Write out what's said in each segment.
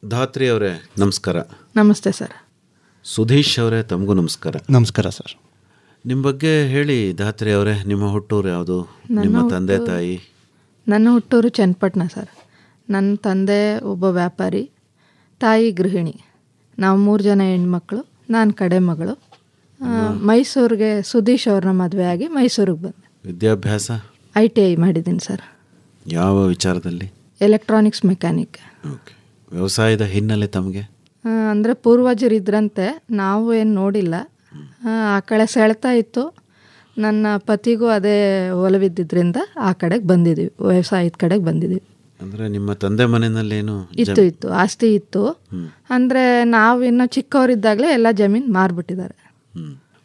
ಧಾತ್ರಿ ಅವರೇ ನಮಸ್ಕಾರ. ನಮಸ್ತೆ ಸರ್. ಸುಧೀಶ್ ಅವರೇ ತಮಗೂ ನಮಸ್ಕಾರ. ನಮಸ್ಕಾರ ಸರ್. ನಿಮ್ಮ ಬಗ್ಗೆ ಹೇಳಿ ಧಾತ್ರಿ ಅವರೇ. ನಿಮ್ಮ ಹುಟ್ಟೂರು ಯಾವುದು? ನಿಮ್ಮ ತಂದೆ ತಾಯಿ? ನನ್ನ ಹುಟ್ಟೂರು ಚನ್ನಪಟ್ಟಣ ಸರ್. ನನ್ನ ತಂದೆ ಒಬ್ಬ ವ್ಯಾಪಾರಿ, ತಾಯಿ ಗೃಹಿಣಿ. ನಾವು 3 ಜನ ಹೆಣ್ಮಕ್ಳು, ನಾನು ಕಡೆ ಮಗಳು. ಮೈಸೂರಿಗೆ ಸುಧೀಶ್ ಅವ್ರನ್ನ ಮದುವೆ ಆಗಿ ಮೈಸೂರಿಗೆ ಬಂದೆ. ವಿದ್ಯಾಭ್ಯಾಸ? ITI ಮಾಡಿದ್ದೀನಿ ಸರ್. ಯಾವ ವಿಚಾರದಲ್ಲಿ? Electronics mechanic. ಓಕೆ. ವ್ಯವಸಾಯದ ಹಿನ್ನೆಲೆ ತಮಗೆ? ಅಂದರೆ ಪೂರ್ವಜರಿದ್ರಂತೆ, ನಾವು ಏನು ನೋಡಿಲ್ಲ. ಆ ಕಡೆ ಸೆಳೆತಾ ಇತ್ತು. ನನ್ನ ಪತಿಗೂ ಅದೇ ಒಲವಿದ್ದಿದ್ದರಿಂದ ಆ ಕಡೆಗೆ ಬಂದಿದ್ದೀವಿ, ವ್ಯವಸಾಯದ ಕಡೆಗೆ ಬಂದಿದ್ದೀವಿ. ಅಂದರೆ ನಿಮ್ಮ ತಂದೆ ಮನೆಯಲ್ಲೇನು ಇತ್ತು ಆಸ್ತಿ ಇತ್ತು. ಅಂದರೆ ನಾವು ಇನ್ನೂ ಚಿಕ್ಕವರಿದ್ದಾಗಲೇ ಎಲ್ಲ ಜಮೀನು ಮಾರ್ಬಿಟ್ಟಿದ್ದಾರೆ.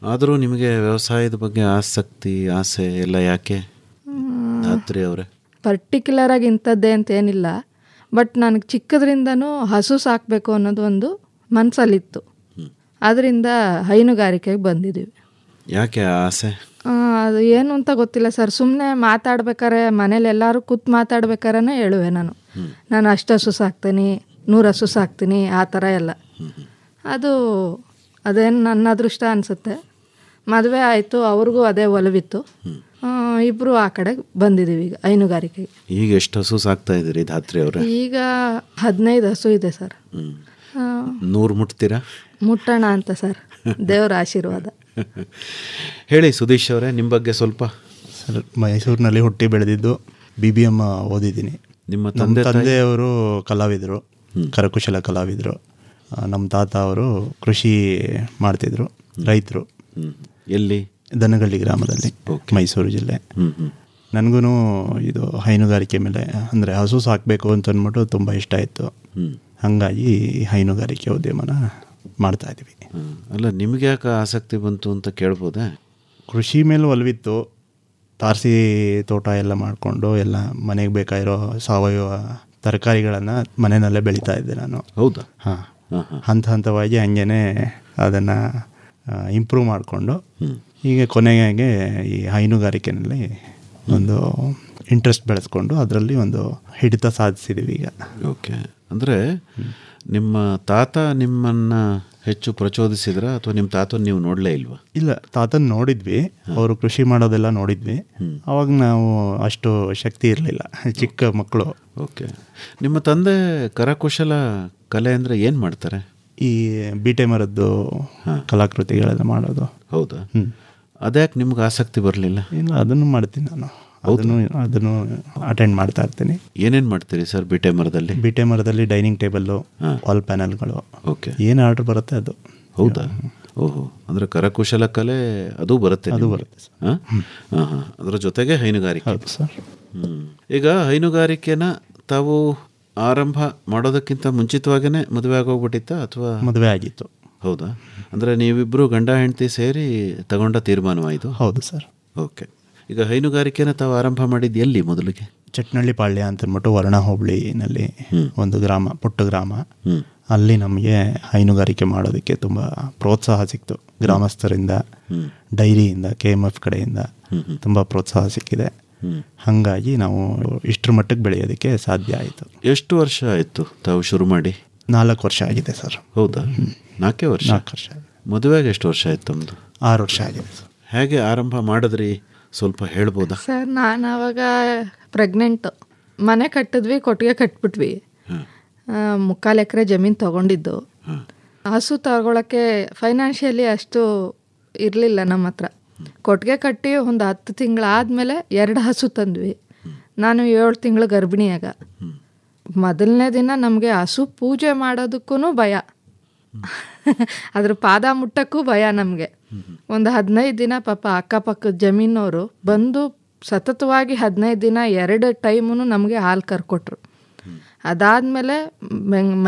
ಆದರೂ ನಿಮಗೆ ವ್ಯವಸಾಯದ ಬಗ್ಗೆ ಆಸಕ್ತಿ, ಆಸೆ ಎಲ್ಲ ಯಾಕೆ ಧಾತ್ರಿ ಅವರೇ? ಪರ್ಟಿಕ್ಯುಲರಾಗಿ ಇಂಥದ್ದೇ ಅಂತ ಏನಿಲ್ಲ, ಬಟ್ ನನಗೆ ಚಿಕ್ಕದ್ರಿಂದನೂ ಹಸು ಸಾಕಬೇಕು ಅನ್ನೋದು ಒಂದು ಮನಸ್ಸಲ್ಲಿತ್ತು. ಅದರಿಂದ ಹೈನುಗಾರಿಕೆಗೆ ಬಂದಿದ್ದೀವಿ. ಯಾಕೆ ಆಸೆ? ಅದು ಏನು ಅಂತ ಗೊತ್ತಿಲ್ಲ ಸರ್. ಸುಮ್ಮನೆ ಮಾತಾಡ್ಬೇಕಾರೆ ಮನೇಲಿ ಎಲ್ಲರೂ ಕೂತ್ ಮಾತಾಡ್ಬೇಕಾರೆ ಹೇಳುವೆ ನಾನು ಅಷ್ಟು ಹಸು ಸಾಕ್ತೀನಿ, 100 ಹಸು ಸಾಕ್ತೀನಿ, ಆ ಥರ ಎಲ್ಲ. ಅದೇನು ನನ್ನ ಅದೃಷ್ಟ ಅನಿಸುತ್ತೆ. ಮದುವೆ ಆಯಿತು, ಅವ್ರಿಗೂ ಅದೇ ಒಲವಿತ್ತು. ಇಬ್ಬರು ಆ ಕಡೆ ಬಂದಿದ್ದೀವಿ ಈಗ ಹೈನುಗಾರಿಕೆಗೆ. ಈಗ ಎಷ್ಟು ಹಸು ಸಾಕ್ತಾ ಇದ್ದೀರಿ ಧಾತ್ರಿ ಅವರೇ? ಈಗ 15 ಹಸು ಇದೆ ಸರ್. 100 ಮುಟ್ತೀರಾ? ಮುಟ್ಟೋಣ ಅಂತ ಸರ್, ದೇವರ ಆಶೀರ್ವಾದ. ಹೇಳಿ ಸುಧೀಶ್ ಅವರೇ, ನಿಮ್ಮ ಬಗ್ಗೆ ಸ್ವಲ್ಪ. ಸರ್, ಮೈಸೂರಿನಲ್ಲಿ ಹುಟ್ಟಿ ಬೆಳೆದಿದ್ದು, BBM ಓದಿದ್ದೀನಿ. ನಿಮ್ಮ ತಂದೆಯವರು ಕಲಾವಿದರು, ಕರಕುಶಲ ಕಲಾವಿದರು. ನಮ್ಮ ತಾತ ಅವರು ಕೃಷಿ ಮಾಡ್ತಿದ್ರು, ರೈತರು. ಎಲ್ಲಿ? ದನಗಳ್ಳಿ ಗ್ರಾಮದಲ್ಲಿ, ಮೈಸೂರು ಜಿಲ್ಲೆ. ನನಗೂ ಇದು ಹೈನುಗಾರಿಕೆ ಮೇಲೆ, ಅಂದರೆ ಹಸು ಸಾಕಬೇಕು ಅಂತ ಅಂದ್ಬಿಟ್ಟು ತುಂಬ ಇಷ್ಟ ಇತ್ತು. ಹಾಗಾಗಿ ಹೈನುಗಾರಿಕೆ ಉದ್ಯಮನ ಮಾಡ್ತಾ ಇದ್ದೀವಿ. ಅಲ್ಲ, ನಿಮಗೆ ಯಾಕೆ ಆಸಕ್ತಿ ಬಂತು ಅಂತ ಕೇಳ್ಬೋದೆ? ಕೃಷಿ ಮೇಲೆ ಒಲವಿತ್ತು. ತಾರಸಿ ತೋಟ ಎಲ್ಲ ಮಾಡಿಕೊಂಡು ಎಲ್ಲ ಮನೆಗೆ ಬೇಕಾಗಿರೋ ಸಾವಯವ ತರಕಾರಿಗಳನ್ನು ಮನೆಯಲ್ಲೇ ಬೆಳೀತಾ ಇದ್ದೆ ನಾನು. ಹೌದಾ? ಹಾಂ. ಹಂತವಾಗಿ ಹಂಗೇ ಅದನ್ನು ಇಂಪ್ರೂವ್ ಮಾಡಿಕೊಂಡು ಈಗ ಕೊನೆಗೆ ಈ ಹೈನುಗಾರಿಕೆಯಲ್ಲಿ ಒಂದು ಇಂಟ್ರೆಸ್ಟ್ ಬೆಳೆಸ್ಕೊಂಡು ಅದರಲ್ಲಿ ಒಂದು ಹಿಡಿತ ಸಾಧಿಸಿದ್ದೀವಿ ಈಗ. ಓಕೆ. ಅಂದರೆ ನಿಮ್ಮ ತಾತ ನಿಮ್ಮನ್ನು ಹೆಚ್ಚು ಪ್ರಚೋದಿಸಿದ್ರ ಅಥವಾ ನಿಮ್ಮ ತಾತನ ನೀವು ನೋಡಲೇ ಇಲ್ವಾ? ಇಲ್ಲ, ತಾತನ ನೋಡಿದ್ವಿ. ಅವರು ಕೃಷಿ ಮಾಡೋದೆಲ್ಲ ನೋಡಿದ್ವಿ. ಅವಾಗ ನಾವು ಅಷ್ಟು ಶಕ್ತಿ ಇರಲಿಲ್ಲ, ಚಿಕ್ಕ ಮಕ್ಕಳು. ಓಕೆ. ನಿಮ್ಮ ತಂದೆ ಕರಕುಶಲ ಕಲೆ ಅಂದರೆ ಏನು ಮಾಡ್ತಾರೆ? ಈ ಬೀಟೆ ಮರದ್ದು ಕಲಾಕೃತಿಗಳೆಲ್ಲ ಮಾಡೋದು. ಹೌದಾ? ಅದ್ಯಾಕೆ ನಿಮ್ಗೆ ಆಸಕ್ತಿ ಬರಲಿಲ್ಲ? ಇಲ್ಲ, ಅದನ್ನು ಮಾಡ್ತೀನಿ ನಾನು. ಅದನ್ನು ಅಟೆಂಡ್ ಮಾಡ್ತಾ ಇರ್ತೀನಿ. ಏನೇನು ಮಾಡ್ತೀರಿ ಸರ್ ಬೀಟೆ ಮರದಲ್ಲಿ? ಬೀಟೆ ಮರದಲ್ಲಿ ಡೈನಿಂಗ್ ಟೇಬಲ್ಲು, ವಾಲ್ ಪ್ಯಾನಲ್ಗಳು, ಓಕೆ, ಏನು ಆರ್ಡರ್ ಬರುತ್ತೆ ಅದು. ಹೌದಾ? ಓಹೋ, ಅಂದರೆ ಕರಕುಶಲ ಕಲೆ ಅದು ಬರುತ್ತೆ? ಅದು ಬರುತ್ತೆ ಸರ್. ಹಾಂ. ಅದರ ಜೊತೆಗೆ ಹೈನುಗಾರಿಕೆ. ಹೌದು ಸರ್. ಈಗ ಹೈನುಗಾರಿಕೆನ ತಾವು ಆರಂಭ ಮಾಡೋದಕ್ಕಿಂತ ಮುಂಚಿತವಾಗೇ ಮದುವೆ ಆಗೋಗ್ಬಿಟ್ಟಿತ್ತಾ ಅಥವಾ? ಮದುವೆ ಆಗಿತ್ತು. ಹೌದಾ? ಅಂದರೆ ನೀವಿಬ್ಬರು ಗಂಡ ಹೆಂಡತಿ ಸೇರಿ ತಗೊಂಡ ತೀರ್ಮಾನವಾಯಿತು? ಹೌದು ಸರ್. ಓಕೆ. ಈಗ ಹೈನುಗಾರಿಕೆನ ತಾವು ಆರಂಭ ಮಾಡಿದ್ದು ಎಲ್ಲಿ ಮೊದಲಿಗೆ? ಚಟ್ನಳ್ಳಿ ಪಾಳ್ಯ ಅಂತಂದ್ಬಿಟ್ಟು ವರ್ಣ ಹೋಬಳಿನಲ್ಲಿ ಒಂದು ಗ್ರಾಮ, ಪುಟ್ಟ ಗ್ರಾಮ. ಅಲ್ಲಿ ನಮಗೆ ಹೈನುಗಾರಿಕೆ ಮಾಡೋದಕ್ಕೆ ತುಂಬ ಪ್ರೋತ್ಸಾಹ ಸಿಕ್ತು ಗ್ರಾಮಸ್ಥರಿಂದ, ಡೈರಿಯಿಂದ, KMF ಕಡೆಯಿಂದ ತುಂಬ ಪ್ರೋತ್ಸಾಹ ಸಿಕ್ಕಿದೆ. ಹಾಗಾಗಿ ನಾವು ಇಷ್ಟರ ಮಟ್ಟಕ್ಕೆ ಬೆಳೆಯೋದಕ್ಕೆ ಸಾಧ್ಯ ಆಯಿತು. ಎಷ್ಟು ವರ್ಷ ಆಯಿತು ತಾವು ಶುರು ಮಾಡಿ? 4 ವರ್ಷ ಆಗಿದೆ ಸರ್. ಹೌದಾ? 4 ವರ್ಷ. 4 ವರ್ಷ. ಮದುವೆಗೆ ಎಷ್ಟು ವರ್ಷ ಆಯ್ತು ತಮ್ಮದು? 6 ವರ್ಷ ಆಗಿದೆ ಸರ್. ಹೇಗೆ ಆರಂಭ ಮಾಡಿದ್ರಿ, ಸ್ವಲ್ಪ ಹೇಳ್ಬೋದಾ? ಸರ್, ನಾನು ಆವಾಗ ಪ್ರೆಗ್ನೆಂಟು. ಮನೆ ಕಟ್ಟಿದ್ವಿ, ಕೊಟ್ಟಿಗೆ ಕಟ್ಬಿಟ್ವಿ. 3/4 ಎಕರೆ ಜಮೀನು ತೊಗೊಂಡಿದ್ದು. ಹಸು ತಗೊಳ್ಳೋಕ್ಕೆ ಫೈನಾನ್ಷಿಯಲಿ ಅಷ್ಟು ಇರಲಿಲ್ಲ ನಮ್ಮ ಹತ್ರ. ಕೊಟ್ಟಿಗೆ ಕಟ್ಟಿ ಒಂದು 10 ತಿಂಗಳಾದಮೇಲೆ 2 ಹಸು ತಂದ್ವಿ. ನಾನು 7 ತಿಂಗಳು ಗರ್ಭಿಣಿಯಾಗ. ಮೊದಲನೇ ದಿನ ನಮಗೆ ಹಸು ಪೂಜೆ ಮಾಡೋದಕ್ಕೂ ಭಯ, ಅದ್ರ ಪಾದ ಮುಟ್ಟಕ್ಕೂ ಭಯ ನಮಗೆ. ಒಂದು 15 ದಿನ ಪಾಪ ಅಕ್ಕಪಕ್ಕದ ಜಮೀನವರು ಬಂದು ಸತತವಾಗಿ 15 ದಿನ 2 ಟೈಮೂ ನಮಗೆ ಹಾಲು ಕರ್ಕೊಟ್ರು. ಅದಾದಮೇಲೆ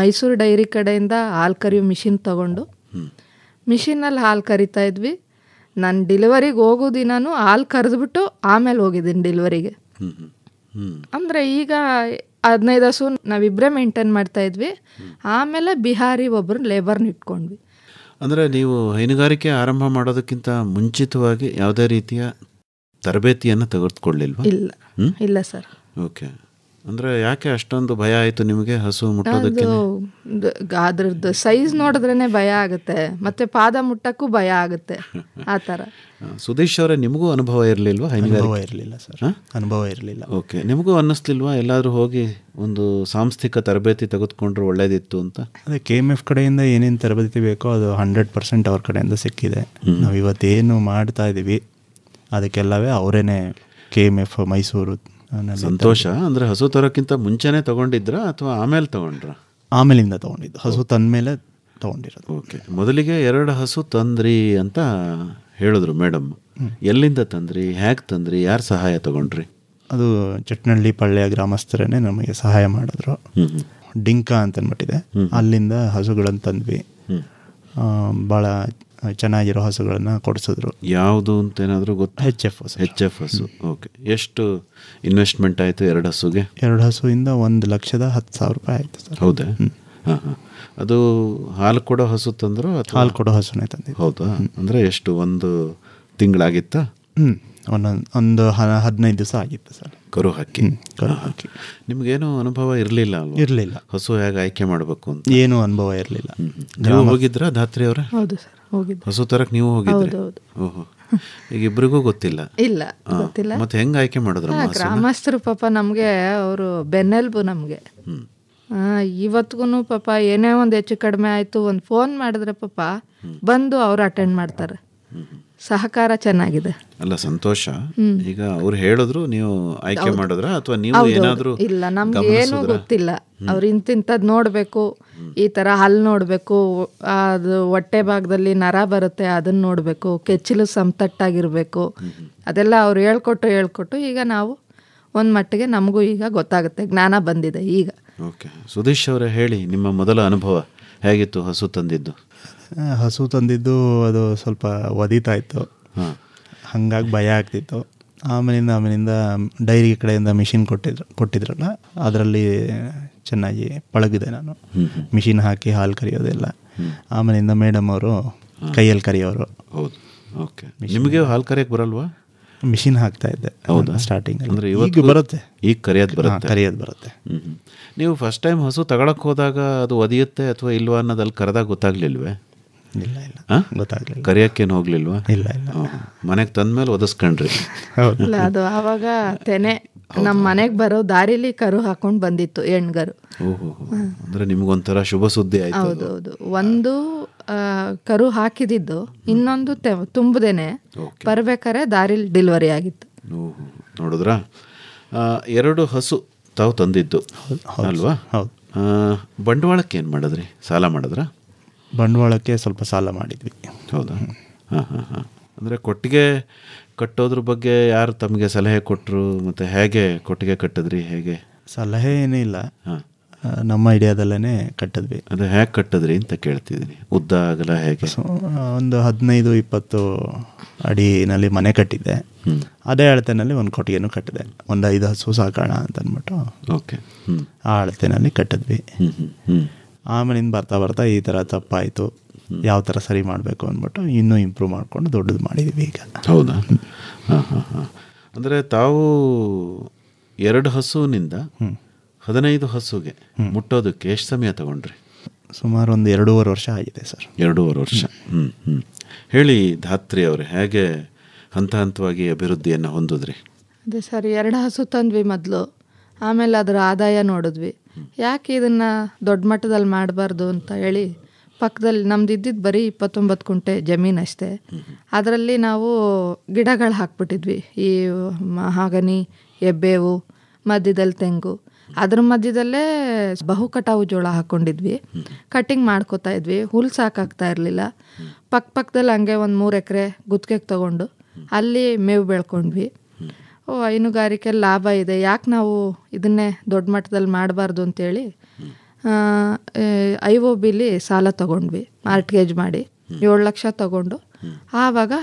ಮೈಸೂರು ಡೈರಿ ಕಡೆಯಿಂದ ಹಾಲು ಕರಿಯೋ ಮಿಷಿನ್ ತೊಗೊಂಡು ಮಿಷಿನಲ್ಲಿ ಹಾಲು ಕರಿತಾ ಇದ್ವಿ. ನಾನು ಡೆಲಿವರಿಗೆ ಹೋಗೋ ದಿನವೂ ಹಾಲು ಕರೆದ್ಬಿಟ್ಟು ಆಮೇಲೆ ಹೋಗಿದ್ದೀನಿ ಡೆಲಿವರಿಗೆ. ಅಂದರೆ ಈಗ 15 ಹಸು ನಾವಿಬ್ಬರೇ ಮೇಂಟೈನ್ ಮಾಡ್ತಾಯಿದ್ವಿ. ಆಮೇಲೆ ಬಿಹಾರಿ ಒಬ್ಬರು ಲೇಬರ್ನ ಇಟ್ಕೊಂಡ್ವಿ. ಅಂದರೆ ನೀವು ಹೈನುಗಾರಿಕೆ ಆರಂಭ ಮಾಡೋದಕ್ಕಿಂತ ಮುಂಚಿತವಾಗಿ ಯಾವುದೇ ರೀತಿಯ ತರಬೇತಿಯನ್ನು ತೆಗೆದುಕೊಳ್ಳಿಲ್ವಾ? ಇಲ್ಲ ಸರ್. ಓಕೆ. ಅಂದರೆ ಯಾಕೆ ಅಷ್ಟೊಂದು ಭಯ ಆಯಿತು ನಿಮಗೆ ಹಸು ಮುಟ್ಟೋದಕ್ಕೆ? ಅದ್ರದ್ದು ಸೈಜ್ ನೋಡಿದ್ರೇ ಭಯ ಆಗುತ್ತೆ, ಮತ್ತು ಪಾದ ಮುಟ್ಟಕ್ಕೂ ಭಯ ಆಗುತ್ತೆ ಆ ಥರ. ಸುದೇಶ್ ಅವರೇ, ನಿಮಗೂ ಅನುಭವ ಇರಲಿಲ್ವಾ? ಅನುಭವ ಇರಲಿಲ್ಲ ಸರ್, ಅನುಭವ ಇರಲಿಲ್ಲ. ಓಕೆ, ನಿಮಗೂ ಅನ್ನಿಸ್ಲಿಲ್ವಾ ಎಲ್ಲಾದರೂ ಹೋಗಿ ಒಂದು ಸಾಂಸ್ಥಿಕ ತರಬೇತಿ ತೆಗೆದುಕೊಂಡ್ರೆ ಒಳ್ಳೇದಿತ್ತು ಅಂತ? ಅದೇ KMF ಕಡೆಯಿಂದ ಏನೇನು ತರಬೇತಿ ಬೇಕೋ ಅದು 100% ಅವ್ರ ಕಡೆಯಿಂದ ಸಿಕ್ಕಿದೆ. ನಾವು ಇವತ್ತೇನು ಮಾಡ್ತಾ ಇದ್ದೀವಿ ಅದಕ್ಕೆಲ್ಲವೇ ಅವರೇನೆ KMF ಮೈಸೂರು. ಸಂತೋಷ. ಅಂದರೆ ಹಸು ತರೋಕ್ಕಿಂತ ಮುಂಚೆನೇ ತಗೊಂಡಿದ್ರ ಅಥವಾ ಆಮೇಲೆ ತಗೊಂಡ್ರ? ಆಮೇಲಿಂದ ತೊಗೊಂಡಿದ್ದು, ಹಸು ತಂದಮೇಲೆ ತೊಗೊಂಡಿರೋದು. ಓಕೆ, ಮೊದಲಿಗೆ 2 ಹಸು ತಂದ್ರಿ ಅಂತ ಹೇಳಿದ್ರು ಮೇಡಮ್. ಎಲ್ಲಿಂದ ತಂದ್ರಿ, ಹೇಗೆ ತಂದ್ರಿ, ಯಾರು ಸಹಾಯ ತಗೊಂಡ್ರಿ? ಅದು ಚಟ್ನಳ್ಳಿ ಪಳ್ಳಿಯ ಗ್ರಾಮಸ್ಥರೇ ನಮಗೆ ಸಹಾಯ ಮಾಡಿದ್ರು. ಡಿಂಕ ಅಂತ ಅಂದ್ಬಿಟ್ಟಿದೆ, ಅಲ್ಲಿಂದ ಹಸುಗಳನ್ನು ತಂದ್ವಿ. ಭಾಳ ಚೆನ್ನಾಗಿರೋ ಹಸುಗಳನ್ನು ಕೊಡಿಸಿದ್ರು. ಯಾವುದು ಅಂತ ಏನಾದರೂ ಗೊತ್ತು? HF ಹಸು. ಓಕೆ, ಎಷ್ಟು ಇನ್ವೆಸ್ಟ್ಮೆಂಟ್ ಆಯಿತು 2 ಹಸುಗೆ? 2 ಹಸುವಿಂದ 1,10,000 ರೂಪಾಯಿ ಆಯಿತು ಸರ್. ಹೌದಾ? ಹಾಂ ಹಾಂ. ಅದು ಹಾಲು ಕೊಡೋ ಹಸು ತಂದರು? ಹಾಲು ಕೊಡೋ ಹಸುನೇ ತಂದಿದ್ದು. ಹೌದಾ? ಅಂದರೆ ಎಷ್ಟು, 1 ತಿಂಗಳಾಗಿತ್ತಾ? ಒಂದು 15 ದಿವಸ ಆಗಿತ್ತು ಸರ್ ಕರು ಹಾಕಿ. ಕರು ಹಾಕಿ. ನಿಮ್ಗೇನು ಅನುಭವ ಇರಲಿಲ್ಲ ಅಲ್ವಾ? ಇರಲಿಲ್ಲ. ಹಸು ಹೇಗೆ ಆಯ್ಕೆ ಮಾಡಬೇಕು ಅಂತ ಏನೂ ಅನುಭವ ಇರಲಿಲ್ಲ. ನೀವು ಹೋಗಿದ್ರಾ ಧಾತ್ರಿ ಅವರೇ? ಹೌದು ಸರ್, ಹೋಗಿದ್ದು. ಹಸು ತರಕ್ಕೆ ನೀವು ಹೋಗಿದ್ರಿ? ಓಹೋ, ಈಗ ಇಬ್ಬರಿಗೂ ಗೊತ್ತಿಲ್ಲ? ಇಲ್ಲ, ಗೊತ್ತಿಲ್ಲ. ಮತ್ತೆ ಹೆಂಗೆ ಆಯ್ಕೆ ಮಾಡಿದ್ರು? ಗ್ರಾಮಸ್ಥರು ಪಾಪ ನಮಗೆ ಅವರು ಬೆನ್ನೆಲುಬು ನಮಗೆ. ಇವತ್ತಿಗೂ ಪಾಪ ಏನೇ ಒಂದು ಹೆಚ್ಚು ಕಡಿಮೆ ಆಯಿತು, ಒಂದು ಫೋನ್ ಮಾಡಿದ್ರೆ ಪಾಪ ಬಂದು ಅವರು ಅಟೆಂಡ್ ಮಾಡ್ತಾರೆ. ಸಹಕಾರ ಚೆನ್ನಾಗಿದೆ. ಅಲ್ಲ, ಸಂತೋಷ. ಈಗ ಅವ್ರು ಹೇಳಿದ್ರು, ನೀವು ಆಯ್ಕೆ ಮಾಡಿದ್ರ ಅಥವಾ ನೀವು ಏನಾದರೂ? ಇಲ್ಲ, ನಮ್ಗೆ ಏನೂ ಗೊತ್ತಿಲ್ಲ. ಅವ್ರು ಇಂತಿಂಥದ್ದು ನೋಡಬೇಕು, ಈ ಥರ ಹಲ್ಲು ನೋಡಬೇಕು, ಅದು ಹೊಟ್ಟೆ ಭಾಗದಲ್ಲಿ ನರ ಬರುತ್ತೆ ಅದನ್ನು ನೋಡಬೇಕು, ಕೆಚ್ಚಲು ಸಮತಟ್ಟಾಗಿರಬೇಕು, ಅದೆಲ್ಲ ಅವ್ರು ಹೇಳ್ಕೊಟ್ಟು ಈಗ ನಾವು ಒಂದು ಮಟ್ಟಿಗೆ ನಮಗೂ ಈಗ ಗೊತ್ತಾಗುತ್ತೆ, ಜ್ಞಾನ ಬಂದಿದೆ ಈಗ. ಓಕೆ, ಸುದೇಶ್ ಅವರೇ ಹೇಳಿ, ನಿಮ್ಮ ಮೊದಲ ಅನುಭವ ಹೇಗಿತ್ತು ಹಸು ತಂದಿದ್ದು? ಹಸು ತಂದಿದ್ದು ಅದು ಸ್ವಲ್ಪ ಒದಿತಾ ಇತ್ತು, ಹಾಗಾಗಿ ಭಯ ಆಗ್ತಿತ್ತು. ಆಮೇಲಿಂದ ಡೈರಿ ಕಡೆಯಿಂದ ಮಿಷಿನ್ ಕೊಟ್ಟಿದ್ರಲ್ಲ, ಅದರಲ್ಲಿ ಚೆನ್ನಾಗಿ ಪಳಗಿದೆ ನಾನು. ಮಿಷಿನ್ ಹಾಕಿ ಹಾಲು ಕರಿಯೋದೆಲ್ಲ. ಆಮೇಲಿಂದ ಮೇಡಮ್ ಅವರು ಕೈಯಲ್ಲಿ ಕರಿಯೋರು. ಹೌದು. ಓಕೆ, ನಿಮಗೆ ಹಾಲು ಕರಿಯೋಕ್ಕೆ ಬರಲ್ವಾ? ಮಿಷಿನ್ ಹಾಕ್ತಾ ಇದ್ದೆ. ಹೌದಾ? ಸ್ಟಾರ್ಟಿಂಗ್ ಅಂದರೆ ಇವತ್ತು ಬರುತ್ತೆ, ಈಗ ಕರಿಯೋದು ಬರುತ್ತೆ. ನೀವು ಫಸ್ಟ್ ಟೈಮ್ ಹಸು ತಗೊಳಕ್ಕೆ ಹೋದಾಗ ಅದು ಒದಿಯುತ್ತೆ ಅಥವಾ ಇಲ್ವಾ ಅನ್ನೋದು ಕರೆದಾಗ ಗೊತ್ತಾಗ್ಲಿಲ್ವೇ? ಇಲ್ಲ, ಗೊತ್ತಾಗ್ಲಿಲ್ಲ. ಕರಿಯೋಕ್ಕೇನು ಹೋಗ್ಲಿಲ್ವಾ? ಇಲ್ಲ. ಮನೆಗೆ ತಂದ್ಮೇಲೆ ಒದಿಸ್ಕೊಂಡ್ರಿ? ಇಲ್ಲ, ಅದು ಆವಾಗ ತೆನೆ ನಮ್ಮ ಮನೆಗೆ ಬರೋ ದಾರಿಲಿ ಕರು ಹಾಕೊಂಡು ಬಂದಿತ್ತು, ಹೆಣ್ಗರು. ಓಹೋ, ಅಂದರೆ ನಿಮ್ಗೊಂಥರ ಶುಭ ಸುದ್ದಿ ಆಯ್ತು. ಹೌದೌದು. ಒಂದು ಕರು ಹಾಕಿದಿದ್ದು, ಇನ್ನೊಂದು ತುಂಬದೇನೆ ಬರ್ಬೇಕಾರೆ ದಾರಿಲಿ ಡೆಲಿವರಿ ಆಗಿತ್ತು. ಓಹೋ, ನೋಡಿದ್ರಾ? 2 ಹಸು ತಾವು ತಂದಿದ್ದು ಅಲ್ವಾ? ಹೌದು. ಬಂಡವಾಳಕ್ಕೆ ಏನು ಮಾಡಿದ್ರಿ? ಸಾಲ ಮಾಡಿದ್ರಾ? ಬಂಡವಾಳಕ್ಕೆ ಸ್ವಲ್ಪ ಸಾಲ ಮಾಡಿದ್ವಿ. ಹೌದಾ? ಹಾಂ. ಅಂದರೆ ಕೊಟ್ಟಿಗೆ ಕಟ್ಟೋದ್ರ ಬಗ್ಗೆ ಯಾರು ತಮಗೆ ಸಲಹೆ ಕೊಟ್ಟರು? ಮತ್ತು ಹೇಗೆ ಕೊಟ್ಟಿಗೆ ಕಟ್ಟಿದ್ರಿ? ಹೇಗೆ? ಸಲಹೆ ಏನೂ ಇಲ್ಲ, ನಮ್ಮ ಐಡಿಯಾದಲ್ಲೇ ಕಟ್ಟಿದ್ವಿ. ಅದು ಹೇಗೆ ಕಟ್ಟಿದ್ರಿ ಅಂತ ಕೇಳ್ತಿದ್ದೀನಿ. ಉದ್ದ ಅಗಲ ಹೇಗೆ? ಒಂದು 15-20 ಅಡಿನಲ್ಲಿ ಮನೆ ಕಟ್ಟಿದ್ದೆ. ಅದೇ ಅಳತೆನಲ್ಲಿ ಒಂದು ಕೊಟ್ಟಿಗೆನೂ ಕಟ್ಟಿದೆ. ಒಂದು 5 ಹಸು ಸಾಕೋಣ ಅಂತ ಅಂದ್ಬಿಟ್ಟು ಓಕೆ, ಆ ಅಳತೆನಲ್ಲಿ ಕಟ್ಟಿದ್ವಿ. ಆಮೇಲಿಂದ ಬರ್ತಾ ಈ ಥರ ತಪ್ಪಾಯಿತು, ಯಾವ ಥರ ಸರಿ ಮಾಡಬೇಕು ಅಂದ್ಬಿಟ್ಟು ಇನ್ನೂ ಇಂಪ್ರೂವ್ ಮಾಡಿಕೊಂಡು ದೊಡ್ಡದು ಮಾಡಿದ್ವಿ ಈಗ. ಹೌದಾ? ಹಾಂ. ಅಂದರೆ ತಾವು 2 ಹಸುವಿನಿಂದ 15 ಹಸುಗೆ ಮುಟ್ಟೋದಕ್ಕೆ ಎಷ್ಟು ಸಮಯ ತಗೊಂಡ್ರಿ? ಸುಮಾರು ಒಂದು 2.5 ವರ್ಷ ಆಗಿದೆ ಸರ್. 2.5 ವರ್ಷ. ಹೇಳಿ ಧಾತ್ರಿ ಅವರೇ, ಹೇಗೆ ಹಂತ ಹಂತವಾಗಿ ಅಭಿವೃದ್ಧಿಯನ್ನು ಹೊಂದಿದ್ರಿ? ಅದೇ ಸರ್, 2 ಹಸು ತಂದ್ವಿ ಮೊದಲು. ಆಮೇಲೆ ಅದರ ಆದಾಯ ನೋಡಿದ್ವಿ. ಯಾಕೆ ಇದನ್ನು ದೊಡ್ಡ ಮಟ್ಟದಲ್ಲಿ ಮಾಡಬಾರ್ದು ಅಂತ ಹೇಳಿ, ಪಕ್ಕದಲ್ಲಿ ನಮ್ದು ಇದ್ದಿದ್ದು ಬರೀ 29 ಕುಂಟೆ ಜಮೀನಷ್ಟೇ. ಅದರಲ್ಲಿ ನಾವು ಗಿಡಗಳು ಹಾಕ್ಬಿಟ್ಟಿದ್ವಿ. ಈ ಮಹಾಗನಿ, ಎಬ್ಬೇವು, ಮಧ್ಯದಲ್ಲಿ ತೆಂಗು. ಅದ್ರ ಮಧ್ಯದಲ್ಲೇ ಬಹು ಕಟಾವು ಜೋಳ ಹಾಕ್ಕೊಂಡಿದ್ವಿ. ಕಟ್ಟಿಂಗ್ ಮಾಡ್ಕೋತಾ ಇದ್ವಿ. ಹುಲ್ಲು ಸಾಕಾಗ್ತಾ ಇರಲಿಲ್ಲ. ಪಕ್ಕದಲ್ಲಿ ಹಂಗೆ ಒಂದು 3 ಎಕರೆ ಗುತ್ತಿಗೆಗೆ ತೊಗೊಂಡು ಅಲ್ಲಿ ಮೇವು ಬೆಳ್ಕೊಂಡ್ವಿ. ಹೈನುಗಾರಿಕೆ ಲಾಭ ಇದೆ, ಯಾಕೆ ನಾವು ಇದನ್ನೇ ದೊಡ್ಡ ಮಟ್ಟದಲ್ಲಿ ಮಾಡಬಾರ್ದು ಅಂತೇಳಿ IOBಲಿ ಸಾಲ ತೊಗೊಂಡ್ವಿ. ಮಾರ್ಟ್ಗೇಜ್ ಮಾಡಿ 7 ಲಕ್ಷ ತೊಗೊಂಡು ಆವಾಗ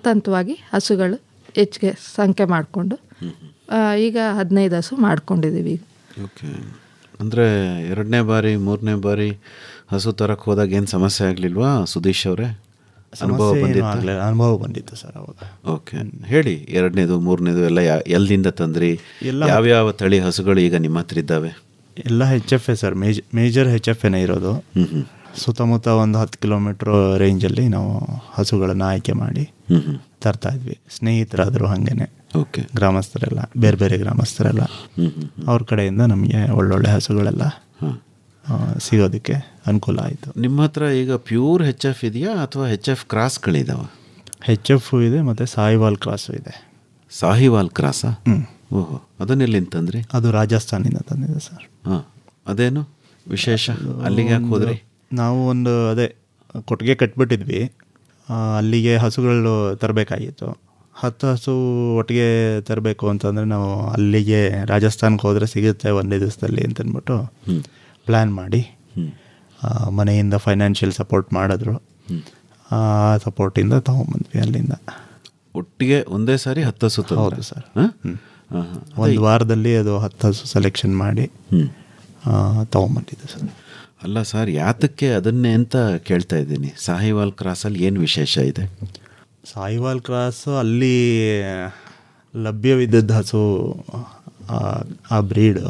ಹಂತವಾಗಿ ಹಸುಗಳು ಹೆಚ್ಚಿಗೆ ಸಂಖ್ಯೆ ಮಾಡಿಕೊಂಡು ಈಗ 15 ಹಸು ಮಾಡ್ಕೊಂಡಿದ್ದೀವಿ. ಓಕೆ, ಅಂದರೆ 2ನೇ ಬಾರಿ 3ನೇ ಬಾರಿ ಹಸು ತರಕ್ಕೆ ಹೋದಾಗ ಏನು ಸಮಸ್ಯೆ ಆಗಲಿಲ್ವಾ ಸುದೀಶ್ ಅವರೇ? ಅನುಭವ ಬಂದಿತ್ತು? ಅನುಭವ ಬಂದಿತ್ತು ಸರ್ ಅವಾಗ. ಓಕೆ, ಹೇಳಿ. ಎರಡನೇದು ಮೂರನೇದು ಎಲ್ಲ ಎಲ್ಲಿಂದ ತಂದ್ರಿ? ಯಾವ್ಯಾವ ತಳಿ ಹಸುಗಳು ಈಗ ನಿಮ್ಮ ಹತ್ರ ಇದ್ದಾವೆ? ಎಲ್ಲ HF ಸರ್, ಮೇಜರ್ HFನೇ ಇರೋದು. ಸುತ್ತಮುತ್ತ ಒಂದು 10 ಕಿಲೋಮೀಟ್ರ್ ರೇಂಜಲ್ಲಿ ನಾವು ಹಸುಗಳನ್ನು ಆಯ್ಕೆ ಮಾಡಿ ತರ್ತಾ ಇದ್ವಿ. ಸ್ನೇಹಿತರಾದರು ಹಾಗೇನೆ, ಓಕೆ, ಗ್ರಾಮಸ್ಥರೆಲ್ಲ, ಬೇರೆ ಬೇರೆ ಗ್ರಾಮಸ್ಥರೆಲ್ಲ ಅವ್ರ ಕಡೆಯಿಂದ ನಮಗೆ ಒಳ್ಳೊಳ್ಳೆ ಹಸುಗಳೆಲ್ಲ ಸಿಗೋದಕ್ಕೆ ಅನುಕೂಲ ಆಯಿತು. ನಿಮ್ಮ ಹತ್ರ ಈಗ ಪ್ಯೂರ್ HF ಇದೆಯಾ ಅಥವಾ HF ಕ್ರಾಸ್ಗಳಿದಾವೆ? HF ಇದೆ ಮತ್ತು ಸಾಹಿವಾಲ್ ಕ್ರಾಸು ಇದೆ. ಸಾಹಿವಾಲ್ ಕ್ರಾಸಾ? ಓಹೋ, ಅದನ್ನೆಲ್ಲಿಂದ ತಂದ್ರಿ? ಅದು ರಾಜಸ್ಥಾನಿಂದ ತಂದಿದೆ ಸರ್. ಹಾಂ, ಅದೇನು ವಿಶೇಷ? ಅಲ್ಲಿಗೆ ಯಾಕೆ ಹೋದ್ರಿ? ನಾವು ಒಂದು ಕೊಟ್ಟಿಗೆ ಕಟ್ಬಿಟ್ಟಿದ್ವಿ, ಅಲ್ಲಿಗೆ ಹಸುಗಳು ತರಬೇಕಾಗಿತ್ತು. 10 ಹಸು ಒಟ್ಟಿಗೆ ತರಬೇಕು ಅಂತಂದರೆ ನಾವು ಅಲ್ಲಿಗೆ ರಾಜಸ್ಥಾನಕ್ಕೆ ಹೋದರೆ ಸಿಗುತ್ತೆ ಒಂದೇ ದಿವಸದಲ್ಲಿ ಅಂತಂದ್ಬಿಟ್ಟು ಪ್ಲ್ಯಾನ್ ಮಾಡಿ ಮನೆಯಿಂದ ಫೈನಾನ್ಷಿಯಲ್ ಸಪೋರ್ಟ್ ಮಾಡಿದ್ರು. ಆ ಸಪೋರ್ಟಿಂದ ತೊಗೊಂಬಂದ್ವಿ ಅಲ್ಲಿಂದ. ಒಟ್ಟಿಗೆ ಒಂದೇ ಸಾರಿ 10 ಹಸು? ಹೌದು ಸರ್. ಒಂದು ವಾರದಲ್ಲಿ ಅದು 10 ಹಸು ಸೆಲೆಕ್ಷನ್ ಮಾಡಿ ತೊಗೊಂಬಂದಿದ್ದು ಸರ್. ಅಲ್ಲ ಸರ್, ಯಾತಕ್ಕೆ ಅದನ್ನೇ ಅಂತ ಕೇಳ್ತಾ ಇದ್ದೀನಿ. ಸಾಹಿವಾಲ್ ಕ್ರಾಸಲ್ಲಿ ಏನು ವಿಶೇಷ ಇದೆ? ಸಾಹಿವಾಲ್ ಕ್ರಾಸು ಅಲ್ಲಿ ಲಭ್ಯವಿದ್ದದ್ದು ಹಸು, ಆ ಬ್ರೀಡು,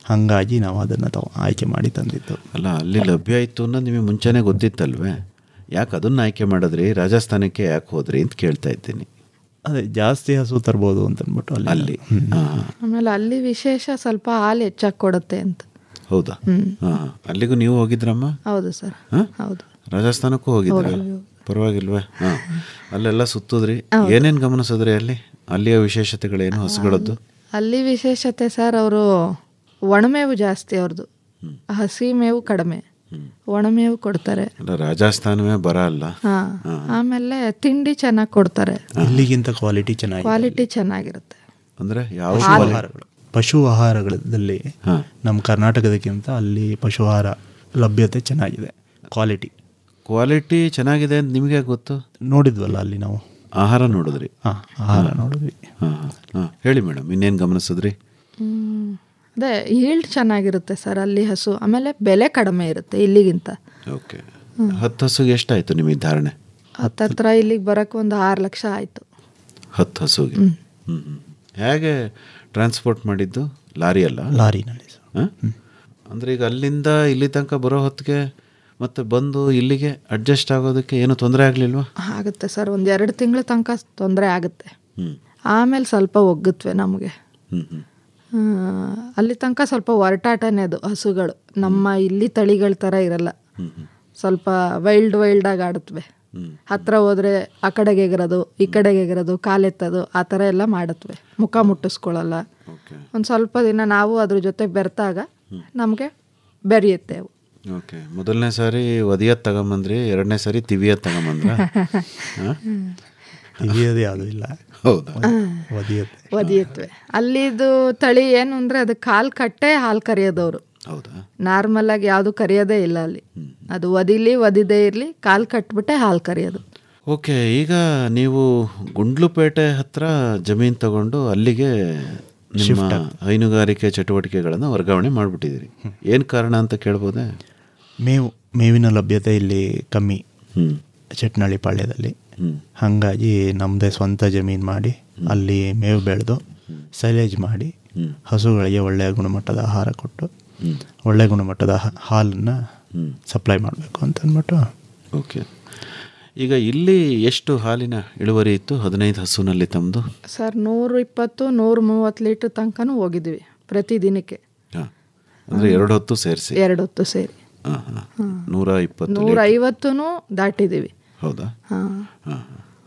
ಹಾಗಾಗಿ ನಾವು ಅದನ್ನು ಆಯ್ಕೆ ಮಾಡಿ ತಂದಿದ್ದು. ಅಲ್ಲ, ಅಲ್ಲಿ ಲಭ್ಯ ಇತ್ತು ಅನ್ನೋದು ನಿಮಗೆ ಮುಂಚೆನೇ ಗೊತ್ತಿತ್ತಲ್ವೇ? ಯಾಕೆ ಅದನ್ನು ಆಯ್ಕೆ ಮಾಡಿದ್ರಿ? ರಾಜಸ್ಥಾನಕ್ಕೆ ಯಾಕೆ ಹೋದ್ರಿ ಅಂತ ಕೇಳ್ತಾ ಇದ್ದೀನಿ. ಅದೇ ಜಾಸ್ತಿ ಹಸು ತರ್ಬೋದು ಅಂತಂದ್ಬಿಟ್ಟು ಅಲ್ಲಿ. ಆಮೇಲೆ ಅಲ್ಲಿ ವಿಶೇಷ ಸ್ವಲ್ಪ ಹಾಲು ಹೆಚ್ಚಾಗಿ ಕೊಡುತ್ತೆ ಅಂತ. ಹೌದಾ? ಹಾಂ, ಅಲ್ಲಿಗೂ ನೀವು ಹೋಗಿದ್ರಮ್ಮ? ಹೌದು ಸರ್. ಹೌದು, ರಾಜಸ್ಥಾನಕ್ಕೂ ಹೋಗಿದ್ರ? ಪರವಾಗಿಲ್ವೇ? ಹಾಂ, ಅಲ್ಲೆಲ್ಲ ಸುತ್ತಿದ್ರಿ, ಏನೇನು ಗಮನಿಸಿದ್ರಿ ಅಲ್ಲಿ? ಅಲ್ಲಿಯ ವಿಶೇಷತೆಗಳೇನು ಹಸುಗಳದ್ದು? ಅಲ್ಲಿ ವಿಶೇಷತೆ ಸರ್, ಅವರು ಒಣಮೇವು ಜಾಸ್ತಿ, ಅವ್ರದ್ದು ಹಸಿ ಮೇವು ಕಡಿಮೆ, ಒಣಮೇವು ಕೊಡ್ತಾರೆ. ರಾಜಸ್ಥಾನವೇ ಬರ ಅಲ್ಲ. ಹಾಂ, ಆಮೇಲೆ ತಿಂಡಿ ಚೆನ್ನಾಗಿ ಕೊಡ್ತಾರೆ. ಇಲ್ಲಿಗಿಂತ ಕ್ವಾಲಿಟಿ ಚೆನ್ನಾಗಿರುತ್ತೆ. ಅಂದರೆ ಯಾವ ಆಹಾರಗಳು? ಪಶು ಆಹಾರಗಳಲ್ಲಿ ನಮ್ಮ ಕರ್ನಾಟಕದಕ್ಕಿಂತ ಅಲ್ಲಿ ಪಶು ಆಹಾರ ಲಭ್ಯತೆ ಚೆನ್ನಾಗಿದೆ. ಕ್ವಾಲಿಟಿ ಚೆನ್ನಾಗಿದೆ ಅಂತ ನಿಮಗೆ ಗೊತ್ತು? ನೋಡಿದ್ವಲ್ಲ ಅಲ್ಲಿ ನಾವು ಆಹಾರ ನೋಡಿದ್ರಿ? ಆಹಾರ ನೋಡಿದ್ವಿ. ಹೇಳಿ ಮೇಡಮ್, ಇನ್ನೇನು ಗಮನಿಸಿದ್ರಿ? ಅದೇ ಈಲ್ಡ್ ಚೆನ್ನಾಗಿರುತ್ತೆ ಸರ್ ಅಲ್ಲಿ ಹಸು. ಆಮೇಲೆ ಬೆಲೆ ಕಡಿಮೆ ಇರುತ್ತೆ ಇಲ್ಲಿಗಿಂತ. ಓಕೆ, 10 ಹಸುಗೆ ಎಷ್ಟಾಯಿತು ನಿಮಗೆ ಧಾರಣೆ? ಹತ್ರ ಇಲ್ಲಿಗೆ ಬರೋಕ್ಕೆ ಒಂದು 6 ಲಕ್ಷ ಆಯಿತು. 10 ಹಸುಗೆ? ಹೇಗೆ ಟ್ರಾನ್ಸ್ಪೋರ್ಟ್ ಮಾಡಿದ್ದು? ಲಾರಿಯಲ್ಲಿ ಸರ್. ಅಂದರೆ ಈಗ ಅಲ್ಲಿಂದ ಇಲ್ಲಿ ತನಕ ಬರೋ ಹೊತ್ತಿಗೆ ಮತ್ತೆ ಬಂದು ಇಲ್ಲಿಗೆ ಅಡ್ಜಸ್ಟ್ ಆಗೋದಕ್ಕೆ ಏನು ತೊಂದರೆ ಆಗಲಿಲ್ವಾ? ಆಗುತ್ತೆ ಸರ್, ಒಂದು 2 ತಿಂಗಳ ತನಕ ತೊಂದರೆ ಆಗುತ್ತೆ. ಆಮೇಲೆ ಸ್ವಲ್ಪ ಒಗ್ಗುತ್ತವೆ ನಮಗೆ. ಅಲ್ಲಿ ತನಕ ಸ್ವಲ್ಪ ಹೊರಟಾಟನೇ ಅದು ಹಸುಗಳು. ನಮ್ಮ ಇಲ್ಲಿ ತಳಿಗಳ ಥರ ಇರಲ್ಲ, ಸ್ವಲ್ಪ ವೈಲ್ಡಾಗಿ ಆಡುತ್ತವೆ. ಹತ್ರ ಹೋದರೆ ಆ ಕಡೆಗೆ ಎಗರೋದು, ಈ ಕಡೆಗೆ ಎಗರೋದು, ಕಾಲೆತ್ತೋದು, ಆ ಥರ ಎಲ್ಲ ಮಾಡುತ್ತವೆ. ಮುಖ ಮುಟ್ಟಿಸ್ಕೊಳ್ಳಲ್ಲ. ಒಂದು ಸ್ವಲ್ಪ ದಿನ ನಾವು ಅದ್ರ ಜೊತೆ ಬೆರೆತಾಗ ನಮಗೆ ಬೆರೆಯುತ್ತೆ ಅವು. ಓಕೆ, ಮೊದಲನೇ ಸಾರಿ ಒದಿಯತ್ ತಗೊಂಬಂದ್ರಿ, 2ನೇ ಸಾರಿ ತಿವಿಯತ್ ತಗೊಂಬಂದ್ರ? ತಿವಿಯೋದು ಯಾವುದೂ ಇಲ್ಲ. ಹೌದಾ? ಒದಿಯತ್ವೆ. ಅಲ್ಲಿದು ತಳಿ ಏನು ಅಂದರೆ ಅದು ಕಾಲು ಕಟ್ಟೆ ಹಾಲು ಕರೆಯೋದವರು. ಹೌದಾ? ನಾರ್ಮಲ್ ಆಗಿ ಯಾವುದು ಕರೆಯೋದೇ ಇಲ್ಲ ಅಲ್ಲಿ. ಅದು ಒದಿದೇ ಇರಲಿ, ಕಾಲು ಕಟ್ಬಿಟ್ಟೆ ಹಾಲು ಕರೆಯೋದು. ಓಕೆ, ಈಗ ನೀವು ಗುಂಡ್ಲುಪೇಟೆ ಹತ್ರ ಜಮೀನು ತಗೊಂಡು ಅಲ್ಲಿಗೆ ನಿಮ್ಮ ಹೈನುಗಾರಿಕೆ ಚಟುವಟಿಕೆಗಳನ್ನು ವರ್ಗಾವಣೆ ಮಾಡಿಬಿಟ್ಟಿದ್ದೀರಿ. ಏನು ಕಾರಣ ಅಂತ ಕೇಳ್ಬೋದೇ? ಮೇವಿನ ಲಭ್ಯತೆ ಇಲ್ಲಿ ಕಮ್ಮಿ ಚಟ್ನಳ್ಳಿ ಪಾಳ್ಯದಲ್ಲಿ. ಹಾಗಾಗಿ ನಮ್ಮದೇ ಸ್ವಂತ ಜಮೀನು ಮಾಡಿ ಅಲ್ಲಿ ಮೇವು ಬೆಳೆದು ಸೈಲೇಜ್ ಮಾಡಿ ಹಸುಗಳಿಗೆ ಒಳ್ಳೆಯ ಗುಣಮಟ್ಟದ ಆಹಾರ ಕೊಟ್ಟು ಒಳ್ಳೆಯ ಗುಣಮಟ್ಟದ ಹಾಲನ್ನು ಸಪ್ಲೈ ಮಾಡಬೇಕು ಅಂತ ಅಂದ್ಬಿಟ್ಟು. ಓಕೆ, ಈಗ ಇಲ್ಲಿ ಎಷ್ಟು ಹಾಲಿನ ಇಳುವರಿ ಇತ್ತು 15 ಹಸುನಲ್ಲಿ ತಮ್ಮದು? ಸರ್ 120-130 ಲೀಟ್ರ್ ತನಕನೂ ಹೋಗಿದ್ವಿ ಪ್ರತಿದಿನಕ್ಕೆ. ಅಂದರೆ 2 ಹೊತ್ತು ಸೇರಿಸಿ? 2 ಹೊತ್ತು ಸೇರಿ 120-150 ದಾಟಿದ್ದೀವಿ. ಹೌದಾ?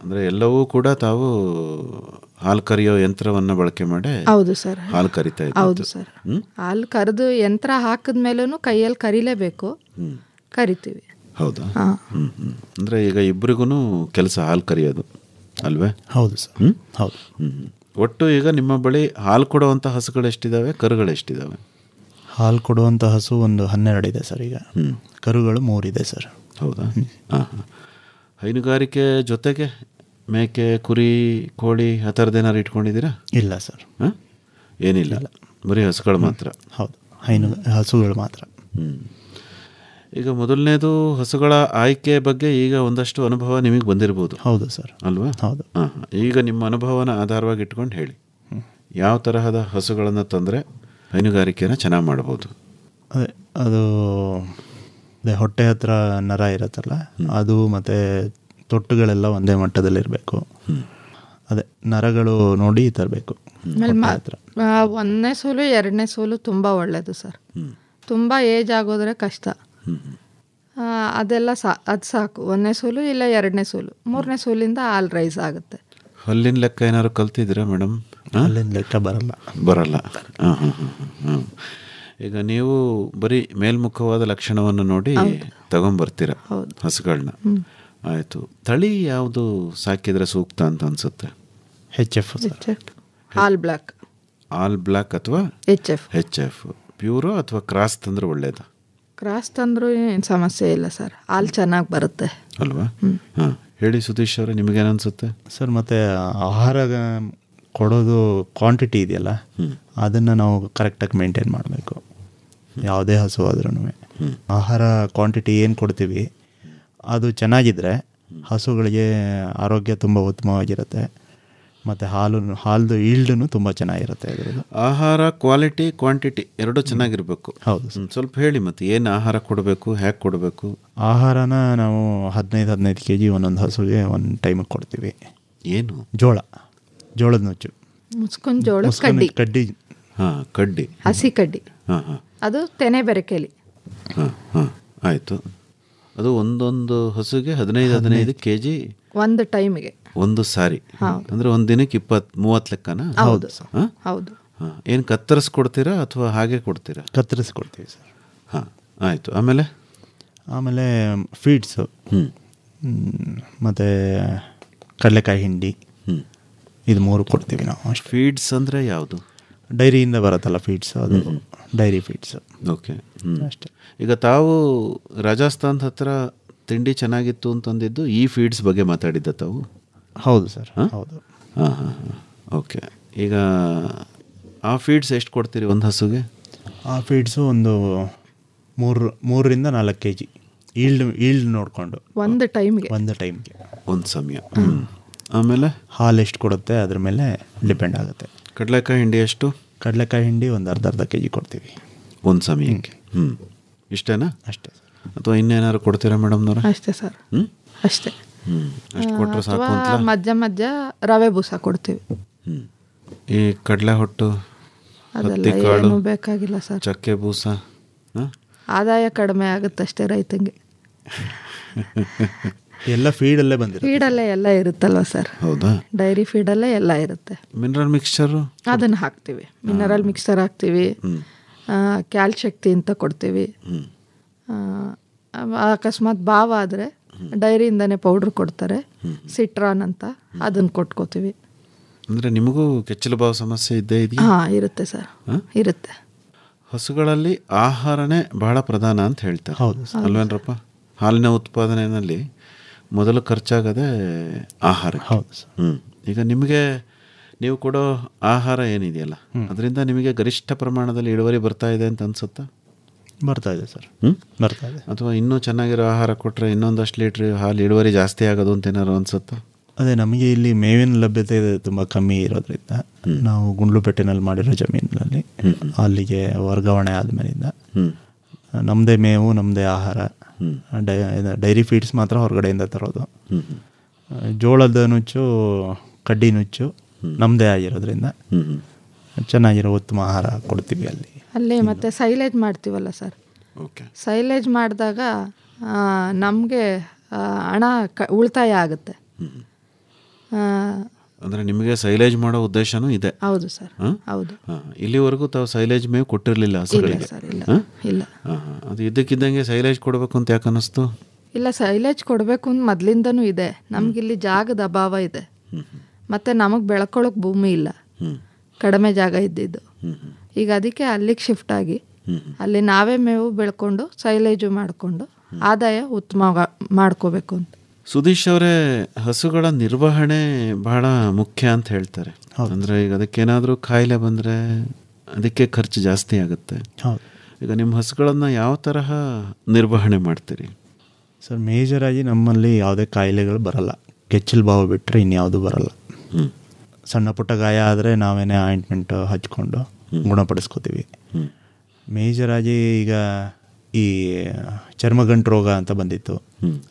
ಅಂದರೆ ಎಲ್ಲವೂ ಕೂಡ ತಾವು ಹಾಲು ಕರೆಯೋ ಯಂತ್ರವನ್ನು ಬಳಕೆ ಮಾಡಿ? ಹೌದು ಸರ್, ಹಾಲು ಕರಿತಾ ಇದ್ದೀವಿ. ಹೌದು ಸರ್, ಹಾಲು ಕರೆದು ಯಂತ್ರ ಹಾಕಿದ್ಮೇಲೂ ಕೈಯಲ್ಲಿ ಕರಿಲೇಬೇಕು, ಕರಿತೀವಿ. ಹೌದಾ? ಅಂದರೆ ಈಗ ಇಬ್ಬರಿಗೂ ಕೆಲಸ ಹಾಲು ಕರಿಯೋದು ಅಲ್ವೇ? ಹೌದು ಸರ್. ಹೌದು. ಒಟ್ಟು ಈಗ ನಿಮ್ಮ ಬಳಿ ಹಾಲು ಕೊಡುವಂಥ ಹಸುಗಳು ಎಷ್ಟಿದ್ದಾವೆ, ಕರುಗಳು ಎಷ್ಟಿದ್ದಾವೆ? ಹಾಲು ಕೊಡುವಂಥ ಹಸು ಒಂದು 12 ಇದೆ ಸರ್. ಈಗ ಕರುಗಳು 3 ಇದೆ ಸರ್. ಹೌದಾ? ಹೈನುಗಾರಿಕೆ ಜೊತೆಗೆ ಮೇಕೆ, ಕುರಿ, ಕೋಳಿ ಆ ಥರದ್ದೇನಾರು ಇಟ್ಕೊಂಡಿದ್ದೀರಾ? ಇಲ್ಲ ಸರ್. ಏನಿಲ್ಲ, ಬರೀ ಹಸುಗಳು ಮಾತ್ರ? ಹೌದು, ಹಸುಗಳು ಮಾತ್ರ. ಈಗ ಮೊದಲನೇದು ಹಸುಗಳ ಆಯ್ಕೆ ಬಗ್ಗೆ ಈಗ ಒಂದಷ್ಟು ಅನುಭವ ನಿಮಗೆ ಬಂದಿರ್ಬೋದು. ಹೌದು ಸರ್. ಅಲ್ವಾ? ಹೌದು. ಈಗ ನಿಮ್ಮ ಅನುಭವನ ಆಧಾರವಾಗಿ ಇಟ್ಕೊಂಡು ಹೇಳಿ, ಯಾವ ತರಹದ ಹಸುಗಳನ್ನು ತಂದರೆ ಹೈನುಗಾರಿಕೆನ ಚೆನ್ನಾಗಿ ಮಾಡ್ಬೋದು? ಅದು ಹೊಟ್ಟೆ ಹತ್ರ ನರ ಇರುತ್ತಲ್ಲ, ಅದು ಮತ್ತು ತೊಟ್ಟುಗಳೆಲ್ಲ ಒಂದೇ ಮಟ್ಟದಲ್ಲಿರಬೇಕು. ಅದೇ ನರಗಳು ನೋಡಿ ತರಬೇಕು. ಒಂದನೇ ಸೋಲು 2ನೇ ಸೋಲು ತುಂಬ ಒಳ್ಳೆಯದು ಸರ್. ತುಂಬ ಏಜ್ ಆಗೋದ್ರೆ ಕಷ್ಟ. ಅದೆಲ್ಲ ಅದು ಸಾಕು. 1ನೇ ಸೋಲು ಇಲ್ಲ 2ನೇ ಸೋಲು. 3ನೇ ಸೋಲಿಂದ ಹಾಲ್ ರೈಸ್ ಆಗುತ್ತೆ. ಹಲ್ಲಿನ ಲೆಕ್ಕ ಏನಾದ್ರು ಕಲ್ತಿದ್ದೀರಾ ಮೇಡಮ್? ಹಲ್ಲಿನ ಲೆಕ್ಕ ಬರಲ್ಲ. ಈಗ ನೀವು ಬರೀ ಮೇಲ್ಮುಖವಾದ ಲಕ್ಷಣವನ್ನು ನೋಡಿ ತಗೊಂಬರ್ತೀರ ಹಸುಗಳನ್ನ. ಆಯಿತು. ತಳಿ ಯಾವುದು ಸಾಕಿದ್ರೆ ಸೂಕ್ತ ಅಂತ ಅನ್ಸುತ್ತೆ? HF. All black. All black ಅಥವಾ HF ಪ್ಯೂರೋ ಅಥವಾ ಕ್ರಾಸ್ ತಂದ್ರೆ ಒಳ್ಳೇದು? ಕ್ರಾಸ್ ತಂದ್ರೂ ಏನು ಸಮಸ್ಯೆ ಇಲ್ಲ ಸರ್, ಹಾಲು ಚೆನ್ನಾಗಿ ಬರುತ್ತೆ ಅಲ್ವಾ? ಹಾಂ, ಹೇಳಿ ಸುದೀಶ್ ಅವರೇ, ನಿಮಗೇನು ಅನಿಸುತ್ತೆ ಸರ್? ಮತ್ತು ಆಹಾರ ಕೊಡೋದು ಕ್ವಾಂಟಿಟಿ ಇದೆಯಲ್ಲ, ಅದನ್ನು ನಾವು ಕರೆಕ್ಟಾಗಿ ಮೇಂಟೈನ್ ಮಾಡಬೇಕು. ಯಾವುದೇ ಹಸು ಆದ್ರೂ ಆಹಾರ ಕ್ವಾಂಟಿಟಿ ಏನು ಕೊಡ್ತೀವಿ ಅದು ಚೆನ್ನಾಗಿದ್ದರೆ ಹಸುಗಳಿಗೆ ಆರೋಗ್ಯ ತುಂಬ ಉತ್ತಮವಾಗಿರುತ್ತೆ. ಮತ್ತು ಹಾಲ್ದು ಈಲ್ಡೂ ತುಂಬ ಚೆನ್ನಾಗಿರುತ್ತೆ. ಅದರದ್ದು ಆಹಾರ ಕ್ವಾಲಿಟಿ ಕ್ವಾಂಟಿಟಿ ಎರಡೂ ಚೆನ್ನಾಗಿರಬೇಕು. ಹೌದು. ಸ್ವಲ್ಪ ಹೇಳಿ, ಮತ್ತು ಏನು ಆಹಾರ ಕೊಡಬೇಕು, ಹೇಗೆ ಕೊಡಬೇಕು? ಆಹಾರನ ನಾವು 15 kg ಒಂದೊಂದು ಹಸುಗೆ ಒಂದು ಟೈಮಿಗೆ ಕೊಡ್ತೀವಿ. ಏನು? ಜೋಳದ ನುಚ್ಚು, ಮುಸ್ಕೊಂಡು ಜೋಳದ ಕಡ್ಡಿ. ಹಾಂ, ಕಡ್ಡಿ, ಹಸಿ ಕಡ್ಡಿ. ಹಾಂ ಹಾಂ, ಅದು ತೆನೆ ಬೆರಕೆಲಿ. ಹಾಂ ಹಾಂ, ಆಯಿತು. ಅದು ಒಂದೊಂದು ಹಸುಗೆ 15 kg ಒಂದು ಟೈಮಿಗೆ, ಒಂದು ಸಾರಿ. ಅಂದರೆ ಒಂದು ದಿನಕ್ಕೆ 20-30 ಲೆಕ್ಕನಾ? ಹೌದು ಹೌದು. ಹಾಂ, ಏನು ಕತ್ತರಿಸ್ಕೊಡ್ತೀರಾ ಅಥವಾ ಹಾಗೆ ಕೊಡ್ತೀರಾ? ಕತ್ತರಿಸ್ಕೊಡ್ತೀವಿ ಸರ್. ಹಾಂ, ಆಯಿತು. ಆಮೇಲೆ ಫೀಡ್ಸು, ಮತ್ತು ಕಡಲೆಕಾಯಿ ಹಿಂಡಿ, ಇದು 3 ಕೊಡ್ತೀವಿ ನಾವು ಅಷ್ಟು. ಫೀಡ್ಸ್ ಅಂದರೆ ಯಾವುದು? ಡೈರಿಯಿಂದ ಬರುತ್ತಲ್ಲ ಫೀಡ್ಸು, ಅದು ಡೈರಿ ಫೀಡ್ಸು. ಓಕೆ, ಅಷ್ಟೇ. ಈಗ ತಾವು ರಾಜಸ್ಥಾನದ ಹತ್ರ ತಿಂಡಿ ಚೆನ್ನಾಗಿತ್ತು ಅಂತಂದಿದ್ದು ಈ ಫೀಡ್ಸ್ ಬಗ್ಗೆ ಮಾತಾಡಿದ್ದ ತಾವು? ಹೌದು ಸರ್. ಹೌದು. ಹಾಂ ಹಾಂ ಹಾಂ, ಓಕೆ. ಈಗ ಆ ಫೀಡ್ಸ್ ಎಷ್ಟು ಕೊಡ್ತೀರಿ ಒಂದು ಹಸುಗೆ? ಆ ಫೀಡ್ಸು ಒಂದು 3-4 kg ಈಲ್ಡ್ ನೋಡಿಕೊಂಡು ಒಂದು ಟೈಮ್ಗೆ ಒಂದು ಸಮಯ. ಆಮೇಲೆ ಹಾಲು ಎಷ್ಟು ಕೊಡುತ್ತೆ ಅದ್ರ ಮೇಲೆ ಡಿಪೆಂಡ್ ಆಗುತ್ತೆ. ಕಡಲೆಕಾಯಿ ಹಿಂಡಿ ಎಷ್ಟು? ಕಡಲೆಕಾಯಿ ಹಿಂಡಿ ಒಂದು ಅರ್ಧ kg ಕೊಡ್ತೀವಿ ಒಂದು ಸಮಯಕ್ಕೆ. ಇಷ್ಟೇನಾ? ಅಷ್ಟೇ ಸರ್. ಅಥವಾ ಇನ್ನೇನಾದ್ರು ಕೊಡ್ತೀರಾ ಮೇಡಮ್ನವ್ರೆ? ಅಷ್ಟೇ ಸರ್. ಅಷ್ಟೇ. ಅಷ್ಟು ಕೊಟ್ಟರೆ ಸಾಕು ಅಂತ? ಮಧ್ಯ ರವೆ ಬೂಸ ಕೊಡ್ತೀವಿ. ಈ ಕಡಲೆ ಹೊಟ್ಟು, ಅದೆಲ್ಲ ಏನು ಬೇಕಾಗಿಲ್ಲ ಸರ್. ಚಕ್ಕೆ ಬೂಸ. ಆದಾಯ ಕಡಿಮೆ ಆಗುತ್ತಷ್ಟೇ ರೈತಂಗೆ. ಎಲ್ಲ ಫೀಡಲ್ಲೇ ಬಂದಿದೆ. ಫೀಡಲ್ಲೇ ಎಲ್ಲ ಇರುತ್ತಲ್ವ ಸರ್? ಹೌದಾ? ಡೈರಿ ಫೀಡಲ್ಲೇ ಎಲ್ಲ ಇರುತ್ತೆ. ಮಿನರಲ್ ಮಿಕ್ಸ್ಚರು ಅದನ್ನು ಹಾಕ್ತೀವಿ. ಮಿನರಲ್ ಮಿಕ್ಸ್ಚರ್ ಹಾಕ್ತೀವಿ. ಕ್ಯಾಲ್ ಶಕ್ತಿ ಅಂತ ಕೊಡ್ತೀವಿ. ಅಕಸ್ಮಾತ್ ಬಾವ ಆದರೆ ಡೈರಿಯಿಂದನೇ ಪೌಡ್ರ್ ಕೊಡ್ತಾರೆ, ಸಿಟ್ರಾನ್ ಅಂತ, ಅದನ್ನು ಕೊಟ್ಕೋತೀವಿ. ಅಂದರೆ ನಿಮಗೂ ಕೆಚ್ಚಲು ಬಾವು ಸಮಸ್ಯೆ ಇದ್ದೇ ಇದೆಯಾ? ಹಾಂ, ಇರುತ್ತೆ ಸರ್, ಇರುತ್ತೆ. ಹಸುಗಳಲ್ಲಿ ಆಹಾರನೇ ಬಹಳ ಪ್ರಧಾನ ಅಂತ ಹೇಳ್ತಾರೆ. ಹೌದು ಅಲ್ವೇನ್ರಪ್ಪ? ಹಾಲಿನ ಉತ್ಪಾದನೆಯಲ್ಲಿ ಮೊದಲು ಖರ್ಚಾಗದೆ ಆಹಾರ. ಹೌದು ಸರ್. ಈಗ ನಿಮಗೆ ನೀವು ಕೊಡೋ ಆಹಾರ ಏನಿದೆಯಲ್ಲ, ಅದರಿಂದ ನಿಮಗೆ ಗರಿಷ್ಠ ಪ್ರಮಾಣದಲ್ಲಿ ಇಳುವರಿ ಬರ್ತಾ ಇದೆ ಅಂತ ಅನ್ಸುತ್ತಾ? ಬರ್ತಾ ಇದೆ ಸರ್. ಬರ್ತಾ ಇದೆ. ಅಥವಾ ಇನ್ನೂ ಚೆನ್ನಾಗಿರೋ ಆಹಾರ ಕೊಟ್ಟರೆ ಇನ್ನೊಂದಷ್ಟು ಲೀಟ್ರ್ ಹಾಲು ಇಳುವರಿ ಜಾಸ್ತಿ ಆಗೋದು ಅಂತ ಏನಾದ್ರು ಅನ್ಸುತ್ತಾ? ಅದೇ, ನಮಗೆ ಇಲ್ಲಿ ಮೇವಿನ ಲಭ್ಯತೆ ತುಂಬ ಕಮ್ಮಿ ಇರೋದ್ರಿಂದ ನಾವು ಗುಂಡ್ಲುಪೇಟೆನಲ್ಲಿ ಮಾಡಿರೋ ಜಮೀನಿನಲ್ಲಿ ಅಲ್ಲಿಗೆ ವರ್ಗಾವಣೆ ಆದಮೇಲಿಂದ ನಮ್ಮದೇ ಮೇವು, ನಮ್ಮದೇ ಆಹಾರ, ಡೈರಿ ಫೀಡ್ಸ್ ಮಾತ್ರ ಹೊರಗಡೆಯಿಂದ ತರೋದು. ಜೋಳದ ನುಚ್ಚು, ಕಡ್ಡಿ ನುಚ್ಚು ನಮ್ಮದೇ ಆಗಿರೋದ್ರಿಂದ ಚೆನ್ನಾಗಿರೋ ಉತ್ತಮ ಆಹಾರ ಕೊಡ್ತೀವಿ ಅಲ್ಲಿ. ಮತ್ತೆ ಸೈಲೇಜ್ ಮಾಡ್ತೀವಲ್ಲ ಸರ್. ಓಕೆ. ಸೈಲೇಜ್ ಮಾಡಿದಾಗ ನಮಗೆ ಹಣ ಉಳಿತಾಯ ಆಗುತ್ತೆ. ಅಂದರೆ ನಿಮಗೆ ಸೈಲೇಜ್ ಮಾಡೋ ಉದ್ದೇಶನೂ ಇದೆ? ಹೌದು ಸರ್, ಹೌದು. ಇಲ್ಲಿವರೆಗೂ ತಾವು ಸೈಲೇಜ್ ಮೇವು ಕೊಟ್ಟಿರಲಿಲ್ಲ ಹಸುಗಳಿಗೆ? ಇಲ್ಲ. ಅದು ಇದ್ದಕ್ಕಿದ್ದಂಗೆ ಸೈಲೇಜ್ ಕೊಡಬೇಕು ಅಂತ ಯಾಕೆ ಅನ್ನಿಸ್ತು? ಇಲ್ಲ, ಸೈಲೇಜ್ ಕೊಡಬೇಕು ಅಂತ ಮೊದಲಿಂದನೂ ಇದೆ. ನಮಗಿಲ್ಲಿ ಜಾಗದ ಅಭಾವ ಇದೆ, ಮತ್ತು ನಮಗೆ ಬೆಳ್ಕೊಳ್ಳೋಕೆ ಭೂಮಿ ಇಲ್ಲ, ಕಡಿಮೆ ಜಾಗ ಇದ್ದಿದ್ದು. ಈಗ ಅದಕ್ಕೆ ಅಲ್ಲಿಗೆ ಶಿಫ್ಟ್ ಆಗಿ ಅಲ್ಲಿ ನಾವೇ ಮೇವು ಬೆಳ್ಕೊಂಡು ಸೈಲೇಜು ಮಾಡಿಕೊಂಡು ಆದಾಯ ಉತ್ತಮ ಮಾಡ್ಕೋಬೇಕು ಅಂತ. ಸುದೀಶ್ ಅವರೇ, ಹಸುಗಳ ನಿರ್ವಹಣೆ ಬಹಳ ಮುಖ್ಯ ಅಂತ ಹೇಳ್ತಾರೆ. ಅಂದರೆ ಈಗ ಅದಕ್ಕೇನಾದರೂ ಕಾಯಿಲೆ ಬಂದರೆ ಅದಕ್ಕೆ ಖರ್ಚು ಜಾಸ್ತಿ ಆಗುತ್ತೆ. ಈಗ ನಿಮ್ಮ ಹಸುಗಳನ್ನು ಯಾವ ತರಹ ನಿರ್ವಹಣೆ ಮಾಡ್ತೀರಿ? ಸರ್ ಮೇಜರಾಗಿ ನಮ್ಮಲ್ಲಿ ಯಾವುದೇ ಕಾಯಿಲೆಗಳು ಬರಲ್ಲ. ಕೆಚ್ಚಲು ಬಾವು ಬಿಟ್ಟರೆ ಇನ್ಯಾವುದು ಬರಲ್ಲ. ಸಣ್ಣ ಪುಟ್ಟ ಗಾಯ ಆದರೆ ನಾವೇನೇ ಆಯಿಂಟ್ಮೆಂಟ್ ಹಚ್ಕೊಂಡು ಗುಣಪಡಿಸ್ಕೋತೀವಿ. ಮೇಜರಾಗಿ ಈಗ ಈ ಚರ್ಮಗಂಟು ರೋಗ ಅಂತ ಬಂದಿತ್ತು,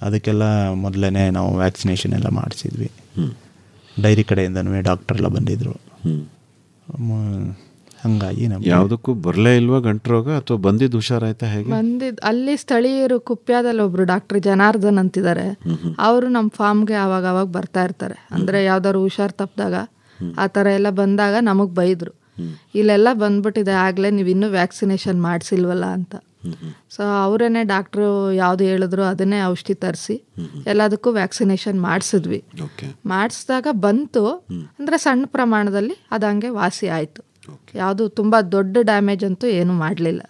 ಅದಕ್ಕೆಲ್ಲ ಮೊದಲೇ ನಾವು ವ್ಯಾಕ್ಸಿನೇಷನ್ ಎಲ್ಲ ಮಾಡಿಸಿದ್ವಿ. ಡೈರಿ ಕಡೆಯಿಂದನೂ ಡಾಕ್ಟರ್ ಎಲ್ಲ ಬಂದಿದ್ದರು. ಹಂಗಾಗಿ ನಮ್ಗೆ ಯಾವುದಕ್ಕೂ ಬರಲೇ ಇಲ್ವಾ ಗಂಟು ರೋಗ, ಅಥವಾ ಬಂದಿದ್ದು ಹುಷಾರಾಯ್ತಾ ಹೇಗೆ? ಅಲ್ಲಿ ಸ್ಥಳೀಯರು ಕುಪ್ಯಾದಲ್ಲಿ ಒಬ್ರು ಡಾಕ್ಟರ್ ಜನಾರ್ದನ್ ಅಂತಿದ್ದಾರೆ. ಅವರು ನಮ್ಮ ಫಾರ್ಮ್ಗೆ ಅವಾಗ ಬರ್ತಾ ಇರ್ತಾರೆ. ಅಂದರೆ ಯಾವ್ದಾದ್ರು ಹುಷಾರು ತಪ್ಪಿದಾಗ ಆ ಥರ ಎಲ್ಲ ಬಂದಾಗ ನಮಗೆ ಬೈದರು, ಇಲ್ಲೆಲ್ಲ ಬಂದ್ಬಿಟ್ಟಿದೆ ಆಗಲೇ ನೀವು ಇನ್ನೂ ವ್ಯಾಕ್ಸಿನೇಷನ್ ಮಾಡಿಸಿಲ್ವಲ್ಲ ಅಂತ. ಸೊ ಅವರೇನೆ ಡಾಕ್ಟ್ರು ಯಾವುದು ಹೇಳಿದ್ರು ಅದನ್ನೇ ಔಷಧಿ ತರಿಸಿ ಎಲ್ಲದಕ್ಕೂ ವ್ಯಾಕ್ಸಿನೇಷನ್ ಮಾಡಿಸಿದ್ವಿ. ಮಾಡಿಸಿದಾಗ ಬಂತು, ಅಂದರೆ ಸಣ್ಣ ಪ್ರಮಾಣದಲ್ಲಿ ಅದು ಹಂಗೆ ವಾಸಿ ಆಯಿತು. ಯಾವುದು ತುಂಬ ದೊಡ್ಡ ಡ್ಯಾಮೇಜ್ ಅಂತೂ ಏನೂ ಮಾಡಲಿಲ್ಲ.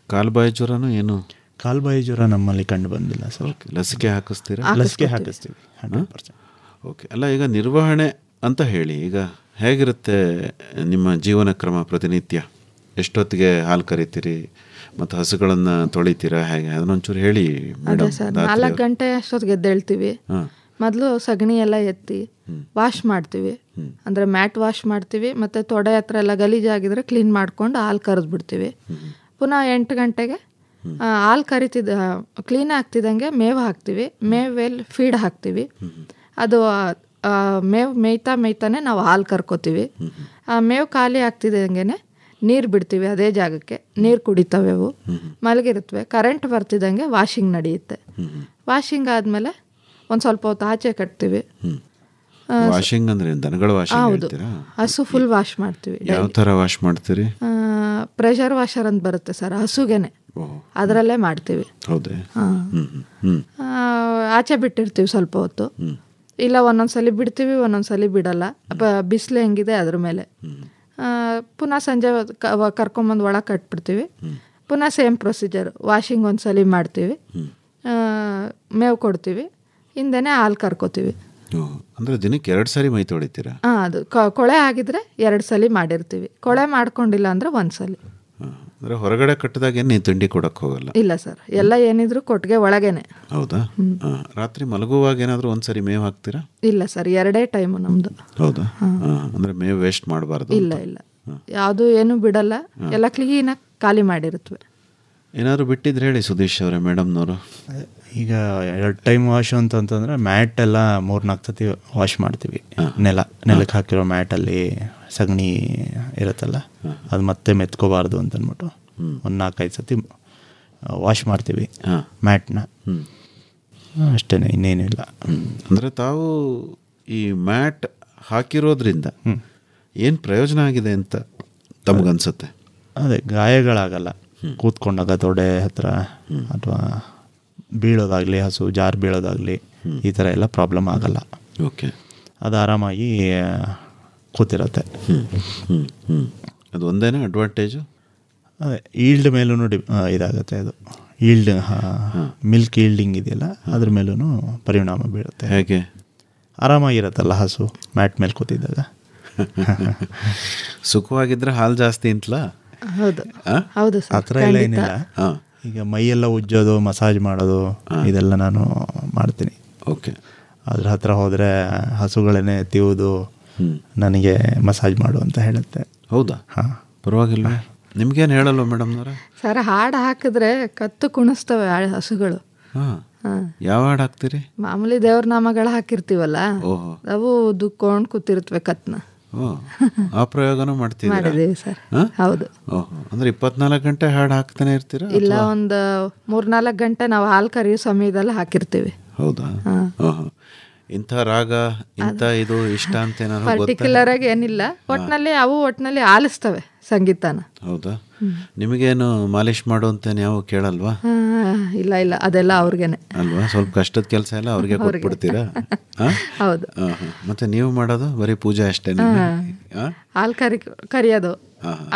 ಕಾಲ್ಬಾಯಿ ಜ್ವರನೂ ಏನು? ಕಾಲ್ಬಾಯಿ ಜ್ವರ ನಮ್ಮಲ್ಲಿ ಕಂಡು ಬಂದಿಲ್ಲ ಸರ್. ಲಸಿಕೆ ಹಾಕಿಸ್ತೀರಾ? ಲಸಿಕೆ ಹಾಕಿಸ್ತೀವಿ 100%. ಓಕೆ. ಅಲ್ಲ, ಈಗ ನಿರ್ವಹಣೆ ಅಂತ ಹೇಳಿ, ಈಗ ಹೇಗಿರುತ್ತೆ ನಿಮ್ಮ ಜೀವನ ಕ್ರಮ ಪ್ರತಿನಿತ್ಯ? ಎಷ್ಟೊತ್ತಿಗೆ ಹಾಲು ಕರಿತೀರಿ ಮತ್ತು ಹಸುಗಳನ್ನು ತೊಳಿತೀರಾ, ಹೇಗೆ ಅದನ್ನೊಂಚೂರು ಹೇಳಿ ಮೇಡಮ್. ಸರ್ 4 ಗಂಟೆ ಅಷ್ಟೊತ್ತಿಗೆ ಎದ್ದೇಳ್ತೀವಿ. ಮೊದಲು ಸಗಣಿ ಎಲ್ಲ ಎತ್ತಿ ವಾಶ್ ಮಾಡ್ತೀವಿ. ಅಂದರೆ ಮ್ಯಾಟ್ ವಾಶ್ ಮಾಡ್ತೀವಿ, ಮತ್ತು ತೊಡೆ ಹತ್ರ ಎಲ್ಲ ಗಲೀಜಾಗಿದ್ರೆ ಕ್ಲೀನ್ ಮಾಡ್ಕೊಂಡು ಹಾಲು ಕರೆದ್ಬಿಡ್ತೀವಿ. ಪುನಃ 8 ಗಂಟೆಗೆ ಹಾಲು ಕ್ಲೀನ್ ಆಗ್ತಿದ್ದಂಗೆ ಮೇವು ಹಾಕ್ತೀವಿ. ಮೇವೆಲ್ಲಿ ಫೀಡ್ ಹಾಕ್ತೀವಿ. ಅದು ಮೇವು ಮೇಯ್ತಾನೆ ನಾವು ಹಾಲು ಕರ್ಕೋತೀವಿ. ಆ ಮೇವು ಖಾಲಿ ಆಗ್ತಿದ್ದಂಗೆ ನೀರು ಬಿಡ್ತೀವಿ. ಅದೇ ಜಾಗಕ್ಕೆ ನೀರು ಕುಡಿತವೆ, ಅವು ಮಲಗಿರುತ್ತವೆ. ಕರೆಂಟ್ ಬರ್ತಿದ್ದಂಗೆ ವಾಷಿಂಗ್ ನಡೆಯುತ್ತೆ. ವಾಷಿಂಗ್ ಆದಮೇಲೆ ಒಂದು ಸ್ವಲ್ಪ ಹೊತ್ತು ಆಚೆ ಕಟ್ತೀವಿ. ವಾಷಿಂಗ್ ಅಂದ್ರೆ ದನಗಳ ವಾಷಿಂಗ್? ಹೌದು, ಹಸು ಫುಲ್ ವಾಶ್ ಮಾಡ್ತೀವಿ. ಯಾವ ಥರ ವಾಶ್ ಮಾಡ್ತೀರಿ? ಪ್ರೆಷರ್ ವಾಷರ್ ಅಂತ ಬರುತ್ತೆ ಸರ್, ಹಸುಗೆನೆ, ಅದರಲ್ಲೇ ಮಾಡ್ತೀವಿ. ಹೌದೇ? ಆಚೆ ಬಿಟ್ಟಿರ್ತೀವಿ ಸ್ವಲ್ಪ ಹೊತ್ತು. ಇಲ್ಲ ಒಂದೊಂದ್ಸಲಿ ಬಿಡ್ತೀವಿ, ಒಂದೊಂದ್ಸಲಿ ಬಿಡಲ್ಲ. ಬಿಸಿಲು ಹೆಂಗಿದೆ ಅದ್ರ ಮೇಲೆ. ಪುನಃ ಸಂಜೆ ಕರ್ಕೊಂಬಂದು ಒಳಗೆ ಕಟ್ಬಿಡ್ತೀವಿ. ಪುನಃ ಸೇಮ್ ಪ್ರೊಸೀಜರ್, ವಾಷಿಂಗ್ ಒಂದ್ಸಲಿ ಮಾಡ್ತೀವಿ, ಮೇವು ಕೊಡ್ತೀವಿ, ಹಿಂದೆನೇ ಹಾಲು ಕರ್ಕೋತೀವಿ. ಅಂದರೆ ದಿನಕ್ಕೆ 2 ಸರಿ ಮೈ ತೊಳಿತೀರಾ? ಅದು ಕೊಳೆ ಆಗಿದ್ರೆ 2 ಸಲ ಮಾಡಿರ್ತೀವಿ. ಕೊಳೆ ಮಾಡ್ಕೊಂಡಿಲ್ಲ ಅಂದರೆ 1 ಸಲ. ಅಂದರೆ ಹೊರಗಡೆ ಕಟ್ಟಿದಾಗ ಏನು ನೀವು ತಿಂಡಿ ಕೊಡಕ್ಕೆ ಹೋಗಲ್ಲ? ಇಲ್ಲ ಸರ್, ಎಲ್ಲ ಏನಿದ್ರು ಕೊಟ್ಟಿಗೆ ಒಳಗೇನೆ. ಹೌದಾ? ರಾತ್ರಿ ಮಲಗುವಾಗ ಏನಾದರೂ ಒಂದ್ಸರಿ ಮೇವು ಹಾಕ್ತೀರಾ? ಇಲ್ಲ ಸರ್, 2 ಟೈಮು ನಮ್ಮದು. ಹೌದಾ? ಅಂದರೆ ಮೇವು ವೇಸ್ಟ್ ಮಾಡಬಾರ್ದು? ಇಲ್ಲ, ಯಾವುದು ಏನು ಬಿಡಲ್ಲ, ಎಲ್ಲ ಕ್ಲೀನಾಗಿ ಖಾಲಿ ಮಾಡಿರುತ್ತವೆ. ಏನಾದ್ರು ಬಿಟ್ಟಿದ್ರೆ ಹೇಳಿ ಸುದೀಶ್ ಅವರೇ, ಮೇಡಮ್ನವರು. ಈಗ 2 ಟೈಮ್ ವಾಶು ಅಂತಂತಂದರೆ ಮ್ಯಾಟ್ ಎಲ್ಲ 3-4 ಸತಿ ವಾಶ್ ಮಾಡ್ತೀವಿ. ನೆಲಕ್ಕೆ ಹಾಕಿರೋ ಮ್ಯಾಟಲ್ಲಿ ಸಗಣಿ ಇರುತ್ತಲ್ಲ, ಅದು ಮತ್ತೆ ಮೆತ್ಕೋಬಾರ್ದು ಅಂತಂದ್ಬಿಟ್ಟು 1-4-5 ಸತಿ ವಾಶ್ ಮಾಡ್ತೀವಿ ಮ್ಯಾಟ್ನ. ಅಷ್ಟೇ, ಇನ್ನೇನಿಲ್ಲ. ಅಂದರೆ ತಾವು ಈ ಮ್ಯಾಟ್ ಹಾಕಿರೋದ್ರಿಂದ ಏನು ಪ್ರಯೋಜನ ಆಗಿದೆ ಅಂತ ತಮಗನ್ಸುತ್ತೆ? ಅದೇ, ಗಾಯಗಳಾಗಲ್ಲ. ಕೂತ್ಕೊಂಡಾಗ ತೊಡೆ ಹತ್ರ ಅಥವಾ ಬೀಳೋದಾಗಲಿ, ಹಸು ಜಾರು ಬೀಳೋದಾಗಲಿ, ಈ ಥರ ಎಲ್ಲ ಪ್ರಾಬ್ಲಮ್ ಆಗಲ್ಲ. ಓಕೆ. ಅದು ಆರಾಮಾಗಿ ಕೂತಿರುತ್ತೆ. ಅದು ಒಂದೇನಾ ಅಡ್ವಾಂಟೇಜು? ಅದೇ, ಈಲ್ಡ್ ಮೇಲೂ ಇದಾಗುತ್ತೆ. ಅದು ಈಲ್ಡ್, ಮಿಲ್ಕ್ ಈಲ್ಡಿಂಗ್ ಇದೆಯಲ್ಲ, ಅದ್ರ ಮೇಲೂ ಪರಿಣಾಮ ಬೀಳುತ್ತೆ. ಹೇಗೆ? ಆರಾಮಾಗಿರುತ್ತಲ್ಲ ಹಸು ಮ್ಯಾಟ್ ಮೇಲೆ ಕೂತಿದ್ದಾಗ. ಸುಖವಾಗಿದ್ರೆ ಹಾಲು ಜಾಸ್ತಿ ಅಂತಲಾ? ಹೌದು, ಹೌದು ಸರ್. ಆ ಥರ ಎಲ್ಲ ಏನಿಲ್ಲ. ಈಗ ಮೈಯೆಲ್ಲ ಉಜ್ಜೋದು, ಮಸಾಜ್ ಮಾಡೋದು, ಇದೆಲ್ಲ ನಾನು ಮಾಡ್ತೀನಿ. ಓಕೆ. ಅದ್ರ ಹತ್ರ ಹೋದರೆ ಹಸುಗಳನ್ನೇ ತಿವುದು ನನಗೆ ಮಸಾಜ್ ಮಾಡು ಅಂತ ಹೇಳುತ್ತೆ. ಹೌದಾ? ಪರವಾಗಿಲ್ಲ. ನಿಮ್ಗೇನು ಹೇಳಲ್ವ ಮೇಡಮ್ನವರ? ಸರ್, ಹಾಡು ಹಾಕಿದ್ರೆ ಕತ್ತು ಕುಣಿಸ್ತವೆ ಹಸುಗಳು. ಯಾವ ಹಾಡು ಹಾಕ್ತೀರಿ? ಮಾಮೂಲಿ ದೇವ್ರ ನಾಮಗಳು ಹಾಕಿರ್ತೀವಲ್ಲ, ಅವು ದುಕ್ಕೊಂಡು ಕೂತಿರ್ತವೆ ಕತ್ನ. ಆ ಪ್ರಯೋಗನೂ ಮಾಡಿದ್ದೀವಿ ಸರ್. ಹೌದು. ಅಂದ್ರೆ 24 ಗಂಟೆ ಹಾಡು ಹಾಕ್ತಾನೆ ಇರ್ತೀರಾ? ಇಲ್ಲ, ಒಂದು 3-4 ಗಂಟೆ ನಾವು ಹಾಲು ಕರಿಯೋ ಸಮಯದಲ್ಲಿ ಹಾಕಿರ್ತೀವಿ. ಹೌದಾ? ಇಂಥ ರಾಗ, ಇಂಥ ಇದು ಇಷ್ಟ ಅಂತ ಏನಾದ್ರು ಪರ್ಟಿಕ್ಯುಲರ್ ಆಗಿ ಏನಿಲ್ಲ, ಒಟ್ಟಿನಲ್ಲಿ ಆಲಿಸ್ತವೆ ಸಂಗೀತನ. ಹೌದಾ? ನಿಮಗೇನು ಮಾಲಿಶ್ ಮಾಡು ಅಂತ ಯಾವ ಕೇಳಲ್ವಾ? ಇಲ್ಲ, ಅದೆಲ್ಲ ಅವ್ರಿಗೇನೆ ಅಲ್ವಾ? ಸ್ವಲ್ಪ ಕಷ್ಟದ ಕೆಲಸ ಎಲ್ಲ ಅವ್ರಿಗೆ ಕೊಟ್ಬಿಡ್ತೀರಾ? ಹೌದು. ಮತ್ತೆ ನೀವು ಮಾಡೋದು ಬರೀ ಪೂಜೆ ಅಷ್ಟೇ? ಹಾಲು ಕರಿಯೋದು,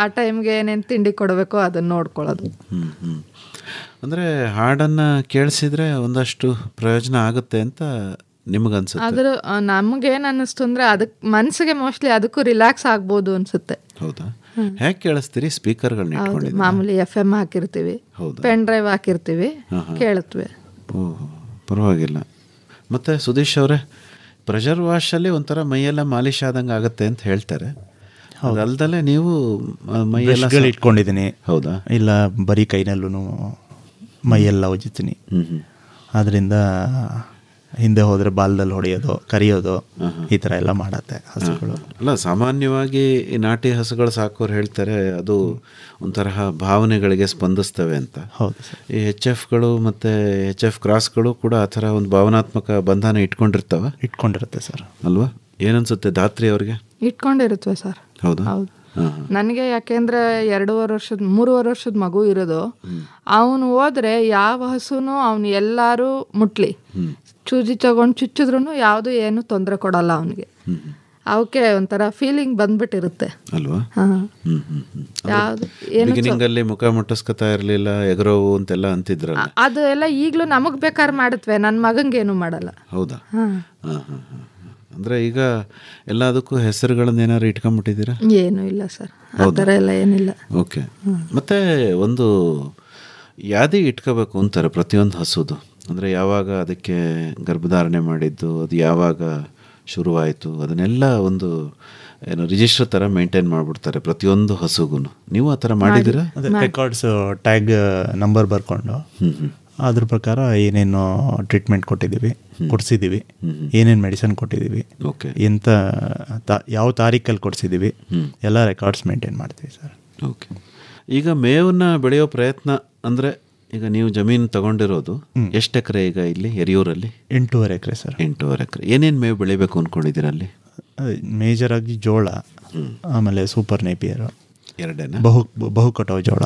ಆ ಟೈಮ್ಗೆ ಏನೇನು ತಿಂಡಿ ಕೊಡಬೇಕೋ ಅದನ್ನ ನೋಡ್ಕೊಳ್ಳೋದು. ಅಂದರೆ ಹಾಡನ್ನು ಕೇಳಿಸಿದ್ರೆ ಒಂದಷ್ಟು ಪ್ರಯೋಜನ ಆಗುತ್ತೆ ಅಂತ ನಿಮಗನ್ಸುತ್ತೆ? ಆದರೂ ನಮಗೇನು ಅನ್ನಿಸ್ತು ಅಂದರೆ ಅದಕ್ಕೆ ಮನಸ್ಸಿಗೆ ಮೋಸ್ಟ್ಲಿ ಅದಕ್ಕೂ ರಿಲ್ಯಾಕ್ಸ್ ಆಗ್ಬೋದು ಅನಿಸುತ್ತೆ. ಹೌದಾ? ಹೇಗೆ ಕೇಳಿಸ್ತೀರಿ? ಸ್ಪೀಕರ್ಗಳನ್ನ ಹೌದು, ಇಟ್ಕೊಂಡಿದ್ದೀರಾ? ಮಾಮೂಲಿ FM ಹಾಕಿರ್ತೀವಿ, ಹೌದಾ? ಪೆನ್ ಡ್ರೈವ್ ಹಾಕಿರ್ತೀವಿ, ಕೇಳುತ್ತವೆ. ಓಹ್, ಪರವಾಗಿಲ್ಲ. ಮತ್ತು ಸುದೀಶ್ ಅವರೇ, ಪ್ರೆಷರ್ ವಾಶಲ್ಲಿ ಒಂಥರ ಮೈಯೆಲ್ಲ ಮಾಲಿಶ್ ಆದಂಗೆ ಆಗುತ್ತೆ ಅಂತ ಹೇಳ್ತಾರೆ. ಅದಲ್ದಲ್ಲೇ ನೀವು ಮೈಯೆಲ್ಲ ಇಟ್ಕೊಂಡಿದ್ದೀನಿ. ಹೌದಾ? ಇಲ್ಲ, ಬರೀ ಕೈನಲ್ಲೂ ಮೈಯೆಲ್ಲ ಉಜ್ಜುತ್ತೀನಿ. ಅದರಿಂದ ಹಿಂದೆ ಹೋದರೆ ಬಾಲ್ದಲ್ಲಿ ಹೊಡೆಯೋದು, ಕರಿಯೋದು, ಈ ಥರ ಎಲ್ಲ ಮಾಡತ್ತೆ ಹಸುಗಳು. ಅಲ್ಲ, ಸಾಮಾನ್ಯವಾಗಿ ಈ ನಾಟಿ ಹಸುಗಳು ಸಾಕೋರು ಹೇಳ್ತಾರೆ ಅದು ಒಂಥರ ಭಾವನೆಗಳಿಗೆ ಸ್ಪಂದಿಸ್ತವೆ ಅಂತ. ಹೌದು ಸರ್. ಈ HFಗಳು ಮತ್ತು HF ಕ್ರಾಸ್ಗಳು ಕೂಡ ಆ ಥರ ಒಂದು ಭಾವನಾತ್ಮಕ ಬಂಧನ ಇಟ್ಕೊಂಡಿರುತ್ತೆ ಸರ್. ಅಲ್ವಾ? ಏನನ್ಸುತ್ತೆ ಧಾತ್ರಿ ಅವ್ರಿಗೆ? ಇಟ್ಕೊಂಡಿರುತ್ತವೆ ಸರ್. ಹೌದಾ? ಹೌದು. ನನಗೆ ಯಾಕೆಂದ್ರೆ 3 ವರ್ಷದ ಮಗು ಇರೋದು. ಅವನು ಹೋದ್ರೆ ಯಾವ ಹಸುನು ಅವನು ಎಲ್ಲಾರು ಮುಟ್ಲಿ, ಚೂಜಿ ತಗೊಂಡು ಚುಚ್ಚಿದ್ರು ಯಾವುದು ಏನು ತೊಂದರೆ ಕೊಡಲ್ಲ ಅವನಿಗೆ. ಅವಕ್ಕೆ ಒಂಥರ ಫೀಲಿಂಗ್ ಬಂದ್ಬಿಟ್ಟಿರುತ್ತೆ ಅಲ್ವಾ? ಯಾವುದು ಏನು ಬಿಗಿನಿಂಗಲ್ಲಿ ಮುಖ ಮುಟ್ಟಿಸ್ಕೊತಾ ಇರಲಿಲ್ಲ, ಎಗರೋವು ಅಂತೆಲ್ಲ ಅಂತಿದ್ರಲ್ಲ, ಅದು ಎಲ್ಲ ಈಗಲೂ ನಮಗೆ ಬೇಕಾದ್ರೆ ಮಾಡುತ್ತವೆ, ನನ್ನ ಮಗಂಗೇನು ಮಾಡಲ್ಲ. ಹೌದಾ? ಅಂದರೆ ಈಗ ಎಲ್ಲದಕ್ಕೂ ಹೆಸರುಗಳನ್ನ ಏನಾದ್ರು ಇಟ್ಕೊಂಡ್ಬಿಟ್ಟಿದ್ದೀರಾ? ಏನೂ ಇಲ್ಲ ಸರ್, ಆ ಥರ ಎಲ್ಲ ಏನಿಲ್ಲ. ಓಕೆ. ಮತ್ತು ಒಂದು ಯಾದಿ ಇಟ್ಕೋಬೇಕು ಅಂತಾರೆ ಪ್ರತಿಯೊಂದು ಹಸುದು. ಅಂದರೆ ಯಾವಾಗ ಅದಕ್ಕೆ ಗರ್ಭಧಾರಣೆ ಮಾಡಿದ್ದು, ಅದು ಯಾವಾಗ ಶುರುವಾಯಿತು, ಅದನ್ನೆಲ್ಲ ಒಂದು ಏನು ರಿಜಿಸ್ಟರ್ ಥರ ಮೇಂಟೈನ್ ಮಾಡಿಬಿಡ್ತಾರೆ ಪ್ರತಿಯೊಂದು ಹಸುಗೂ. ನೀವು ಆ ಥರ ಮಾಡಿದ್ದೀರಾ? ರೆಕಾರ್ಡ್ಸ್ ಟ್ಯಾಗ್ ನಂಬರ್ ಬರ್ಕೊಂಡು ಅದ್ರ ಪ್ರಕಾರ ಏನೇನು ಟ್ರೀಟ್ಮೆಂಟ್ ಕೊಡಿಸಿದ್ದೀವಿ, ಏನೇನು ಮೆಡಿಸಿನ್ ಕೊಟ್ಟಿದ್ದೀವಿ, ಎಂಥ ಯಾವ ತಾರೀಕಲ್ಲಿ ಕೊಡಿಸಿದ್ದೀವಿ, ಎಲ್ಲ ರೆಕಾರ್ಡ್ಸ್ ಮೇಂಟೈನ್ ಮಾಡ್ತೀವಿ ಸರ್. ಓಕೆ. ಈಗ ಮೇವನ್ನ ಬೆಳೆಯೋ ಪ್ರಯತ್ನ ಅಂದರೆ, ಈಗ ನೀವು ಜಮೀನು ತಗೊಂಡಿರೋದು ಎಷ್ಟು ಎಕರೆ? ಈಗ ಇಲ್ಲಿ ಎರಿಯೂರಲ್ಲಿ 8.5 ಎಕರೆ ಸರ್. 8.5 ಎಕರೆ. ಏನೇನು ಮೇವು ಬೆಳಿಬೇಕು ಅಂದ್ಕೊಂಡಿದ್ದೀರಾ ಅಲ್ಲಿ? ಮೇಜರ್ ಆಗಿ ಜೋಳ, ಆಮೇಲೆ ಸೂಪರ್ ನೇಪಿಯರು, ಎರಡೇನಾ? ಬಹು ಕಟಾವು ಜೋಳ.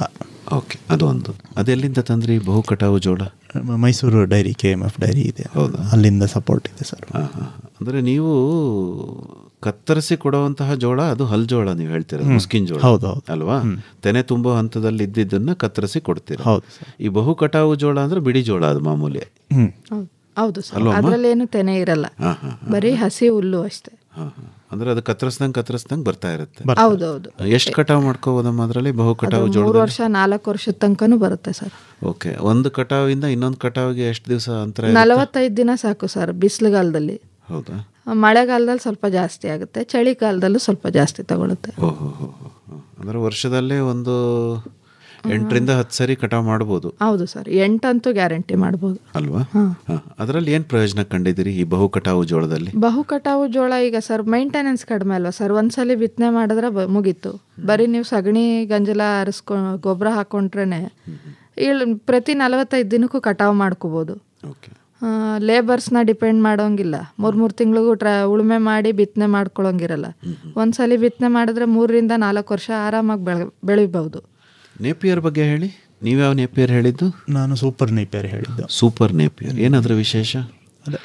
ಓಕೆ, ಅದೊಂದು. ಅದೆಲ್ಲಿಂದ ತಂದ್ರಿ ಬಹು ಕಟಾವು ಜೋಳ? ಮೈಸೂರು ಡೈರಿ, KMF ಡೈರಿ ಇದೆ. ಹೌದಾ? ಅಲ್ಲಿಂದ ಸಪೋರ್ಟ್ ಇದೆ ಸರ್. ಅಂದರೆ ನೀವು ಕತ್ತರಿಸಿ ಕೊಡುವಂತಹ ಜೋಳ, ಅದು ಹಲ್ ಜೋಳ ನೀವು ಹೇಳ್ತೀರ, ಮುಸ್ಕಿನ್ ಜೋಳ. ಹೌದು ಅಲ್ವಾ? ತೆನೆ ತುಂಬೋ ಹಂತದಲ್ಲಿ ಇದ್ದಿದ್ದನ್ನ ಕತ್ತರಿಸಿ ಕೊಡ್ತೀರ. ಹೌದು. ಈ ಬಹು ಕಟಾವು ಜೋಳ ಅಂದ್ರೆ ಬಿಡಿ ಜೋಳ, ಅದು ಮಾಮೂಲಿ. ಹೌದು ಸರ್, ಅದರಲ್ಲೇನು ತೆನೆ ಇರಲ್ಲ, ಬರೀ ಹಸಿ ಹುಲ್ಲು ಅಷ್ಟೇ. ಅಂದ್ರೆ ಅದು ಕತ್ತರಿಸ್ದಂಗೆ ಬರ್ತಾ ಇರುತ್ತೆ. ಹೌದೌದು. ಎಷ್ಟು ಕಟಾವು ಮಾಡ್ಕೋಬೋದಮ್ಮ ಅದರಲ್ಲಿ ಬಹು ಕಟಾವು ಜೋಳ? 3 ವರ್ಷ 4 ವರ್ಷದ ತನಕನೂ ಬರುತ್ತೆ ಸರ್. ಓಕೆ. ಒಂದು ಕಟಾವಿಂದ ಇನ್ನೊಂದು ಕಟಾವಿಗೆ ಎಷ್ಟು ದಿವಸ ಅಂತರ? 45 ದಿನ ಸಾಕು ಸರ್ ಬಿಸಿಲುಗಾಲದಲ್ಲಿ. ಹೌದಾ? ಮಳೆಗಾಲದಲ್ಲಿ ಸ್ವಲ್ಪ ಜಾಸ್ತಿ ಆಗುತ್ತೆ, ಚಳಿಗಾಲದಲ್ಲೂ ಸ್ವಲ್ಪ ಜಾಸ್ತಿ ತಗೊಳುತ್ತೆ. ಓಹೋ. ಅಂದ್ರೆ ವರ್ಷದಲ್ಲೇ ಒಂದು 8ರಿಂದ 10 ಸರಿ ಕಟಾವು ಮಾಡ್ಬೋದು. ಹೌದು ಸರ್, 8 ಅಂತೂ ಗ್ಯಾರಂಟಿ ಮಾಡ್ಬೋದು. ಅಲ್ವಾ? ಅದರಲ್ಲಿ ಏನು ಪ್ರಯೋಜನ ಕಂಡಿದ್ದೀರಿ ಈ ಬಹು ಕಟಾವು ಜೋಳದಲ್ಲಿ? ಬಹು ಕಟಾವು ಜೋಳ ಈಗ ಸರ್ ಮೇಂಟೆನೆನ್ಸ್ ಕಡಿಮೆ ಅಲ್ವಾ ಸರ್. ಒಂದ್ಸಲಿ ಬಿತ್ತನೆ ಮಾಡಿದ್ರೆ ಮುಗೀತು. ಬರೀ ನೀವು ಸಗಣಿ ಗಂಜಲ ಗೊಬ್ಬರ ಹಾಕೊಂಡ್ರೆ ಪ್ರತಿ 45 ದಿನಕ್ಕೂ ಕಟಾವು ಮಾಡ್ಕೋಬೋದು. ಓಕೆ. ಲೇಬರ್ಸ್ನ ಡಿಪೆಂಡ್ ಮಾಡೋಂಗಿಲ್ಲ. 3 ತಿಂಗಳಿಗೂ ಉಳುಮೆ ಮಾಡಿ ಬಿತ್ತನೆ ಮಾಡ್ಕೊಳ್ಳೋಂಗಿರಲ್ಲ. ಒಂದ್ಸಲಿ ಬಿತ್ತನೆ ಮಾಡಿದ್ರೆ 3ರಿಂದ 4 ವರ್ಷ ಆರಾಮಾಗಿ ಬೆಳಿಬಹುದು. ನೇಪಿಯರ್ ಬಗ್ಗೆ ಹೇಳಿ. ನೀವ್ಯಾವ ನೇಪಿಯರ್ ಹೇಳಿದ್ದು? ನಾನು ಸೂಪರ್ ನೇಪಿಯರ್ ಹೇಳಿದ್ದು. ಸೂಪರ್ ನೇಪಿಯರ್ ಏನಾದರೂ ವಿಶೇಷ?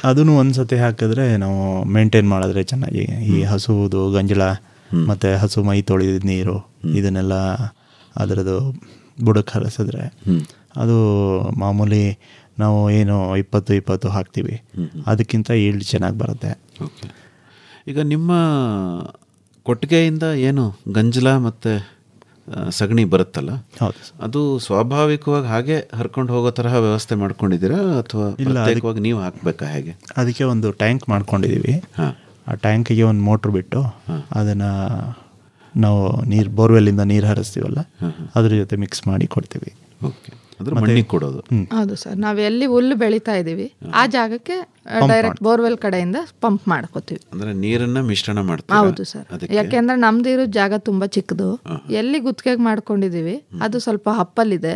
ಅದನ್ನು ಒಂದ್ಸತಿ ಹಾಕಿದ್ರೆ ನಾವು ಮೇಂಟೈನ್ ಮಾಡಿದ್ರೆ ಚೆನ್ನಾಗಿ, ಈ ಹಸುದು ಗಂಜಲ ಮತ್ತು ಹಸು ಮೈ ತೊಳೆದ ನೀರು ಇದನ್ನೆಲ್ಲ ಅದರದ್ದು ಬುಡಕ್ಕೆ ಹರಿಸಿದ್ರೆ ಅದು ಮಾಮೂಲಿ ನಾವು ಏನು 20 ಹಾಕ್ತೀವಿ ಅದಕ್ಕಿಂತ ಈಲ್ಡ್ ಚೆನ್ನಾಗಿ ಬರುತ್ತೆ. ಓಕೆ. ಈಗ ನಿಮ್ಮ ಕೊಟ್ಟಿಗೆಯಿಂದ ಏನು ಗಂಜಲ ಮತ್ತು ಸಗಣಿ ಬರುತ್ತಲ್ಲ, ಅದು ಸ್ವಾಭಾವಿಕವಾಗಿ ಹಾಗೆ ಹರ್ಕೊಂಡು ಹೋಗೋ ತರಹ ವ್ಯವಸ್ಥೆ ಮಾಡ್ಕೊಂಡಿದ್ದೀರಾ ಅಥವಾ ಪ್ರತ್ಯೇಕವಾಗಿ ನೀವು ಹಾಕಬೇಕಾ? ಹೇಗೆ? ಅದಕ್ಕೆ ಒಂದು ಟ್ಯಾಂಕ್ ಮಾಡ್ಕೊಂಡಿದ್ದೀವಿ. ಆ ಟ್ಯಾಂಕಿಗೆ ಒಂದು ಮೋಟ್ರ್ ಬಿಟ್ಟು ಅದನ್ನು ನಾವು ಬೋರ್ವೆಲ್ಲಿಂದ ನೀರು ಹರಿಸ್ತೀವಲ್ಲ ಅದ್ರ ಜೊತೆ ಮಿಕ್ಸ್ ಮಾಡಿ ಕೊಡ್ತೀವಿ. ಓಕೆ. ಅಂದ್ರೆ ಮಣ್ಣಿಗೆ ಕೊಡೋದು? ಹೌದು ಸರ್, ನಾವು ಎಲ್ಲಿ ಹುಲ್ಲು ಬೆಳೀತಾ ಇದ್ದೀವಿ ಆ ಜಾಗಕ್ಕೆ ಡೈರೆಕ್ಟ್ ಬೋರ್ವೆಲ್ ಕಡೆಯಿಂದ ಪಂಪ್ ಮಾಡ್ಕೋತೀವಿ. ಅಂದ್ರೆ ನೀರನ್ನ ಮಿಶ್ರಣ ಮಾಡ್ತೀವಿ? ಹೌದು ಸರ್, ಯಾಕೆಂದ್ರೆ ನಮ್ದು ಇರೋ ಜಾಗ ತುಂಬಾ ಚಿಕ್ಕದು. ಎಲ್ಲಿ ಗುತ್ತಿಗೆಗೆ ಮಾಡ್ಕೊಂಡಿದೀವಿ ಅದು ಸ್ವಲ್ಪ ಹಪ್ಪಲ್ಲಿದೆ,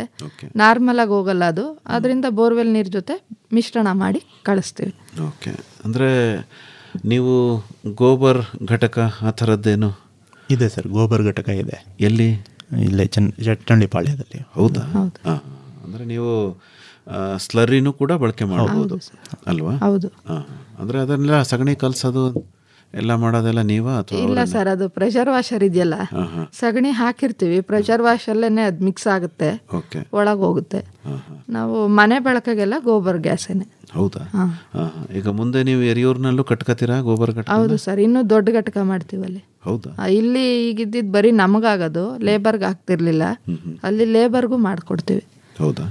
ನಾರ್ಮಲ್ ಆಗಿ ಹೋಗಲ್ಲ ಅದು. ಅದರಿಂದ ಬೋರ್ವೆಲ್ ನೀರ್ ಜೊತೆ ಮಿಶ್ರಣ ಮಾಡಿ ಕಳಿಸ್ತೀವಿ. ಓಕೆ. ಅಂದ್ರೆ ನೀವು ಗೋಬರ್ ಘಟಕ ಆ ಥರದ್ದೇನು ಇದೆ ಸರ್? ಗೋಬರ್ ಘಟಕ ಇದೆ. ಎಲ್ಲಿ? ಇಲ್ಲೇ ಚಟ್ಟಳ್ಳಿ ಪಾಳ್ಯದಲ್ಲಿ. ಹೌದಾ? ಅಂದರೆ ನೀವು ಸ್ಲರಿನೂ ಕೂಡ ಬಳಕೆ ಮಾಡ್ಬೋದು ಅಲ್ವಾ? ಹೌದು. ಅಂದರೆ ಅದನ್ನೆಲ್ಲ ಸಗಣಿ ಕಲಸೋದು ಎಲ್ಲ ಮಾಡೋದೆಲ್ಲ ನೀವಾ ಅಥವಾ? ಇಲ್ಲ ಸರ್, ಅದು ಪ್ರೆಷರ್ ವಾಷರ್ ಇದೆಯಲ್ಲ, ಸಗಣಿ ಹಾಕಿರ್ತೀವಿ, ಪ್ರೆಷರ್ ವಾಷರ್ಲೇನೆ ಅದು ಮಿಕ್ಸ್ ಆಗುತ್ತೆ, ಒಳಗೆ ಹೋಗುತ್ತೆ. ನಾವು ಮನೆ ಬಳಕೆಗೆಲ್ಲ ಗೋಬರ್ ಗ್ಯಾಸೇನೆ. ಹೌದಾ? ಈಗ ಮುಂದೆ ನೀವು ಎರಿಯೂರಿನಲ್ಲೂ ಕಟ್ಕೋತೀರಾ ಗೋಬರ್ ಘಟಕ? ಹೌದು ಸರ್, ಇನ್ನೂ ದೊಡ್ಡ ಘಟಕ ಮಾಡ್ತೀವಲ್ಲಿ. ಹೌದಾ? ಇಲ್ಲಿ ಈಗಿದ್ದಿದ್ದು ಬರೀ ನಮಗಾಗೋದು, ಲೇಬರ್ಗೆ ಆಗ್ತಿರ್ಲಿಲ್ಲ. ಅಲ್ಲಿ ಲೇಬರ್ಗೂ ಮಾಡಿಕೊಡ್ತೀವಿ. ಹೌದಾ?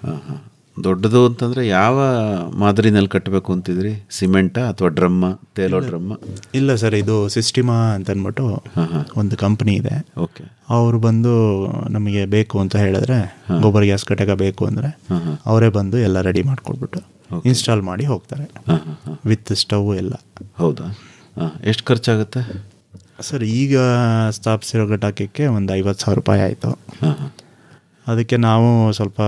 ಹಾಂ ಹಾಂ. ದೊಡ್ಡದು ಅಂತಂದರೆ ಯಾವ ಮಾದರಿನಲ್ಲಿ ಕಟ್ಟಬೇಕು ಅಂತಿದ್ರಿ? ಸಿಮೆಂಟಾ ಅಥವಾ ಡ್ರಮ್ಮ, ತೇಲೋ ಡ್ರಮ್ಮ? ಇಲ್ಲ ಸರ್, ಇದು ಸಿಸ್ಟಿಮಾ ಅಂತ ಅಂದ್ಬಿಟ್ಟು ಒಂದು ಕಂಪ್ನಿ ಇದೆ. ಓಕೆ. ಅವರು ಬಂದು ನಮಗೆ ಬೇಕು ಅಂತ ಹೇಳಿದ್ರೆ, ಗೊಬ್ಬರ ಗ್ಯಾಸ್ ಘಟಕ ಬೇಕು ಅಂದರೆ ಅವರೇ ಬಂದು ಎಲ್ಲ ರೆಡಿ ಮಾಡಿಕೊಟ್ಬಿಟ್ಟು ಇನ್ಸ್ಟಾಲ್ ಮಾಡಿ ಹೋಗ್ತಾರೆ, ವಿತ್ ಸ್ಟವ್ ಎಲ್ಲ. ಹೌದಾ? ಹಾಂ. ಎಷ್ಟು ಖರ್ಚಾಗುತ್ತೆ ಸರ್? ಈಗ ಸ್ಥಾಪಿಸಿರೋ ಘಟಕಕ್ಕೆ ಒಂದು 50,000 ರೂಪಾಯಿ ಆಯಿತು. ಹಾಂ ಹಾಂ. ಅದಕ್ಕೆ ನಾವು ಸ್ವಲ್ಪ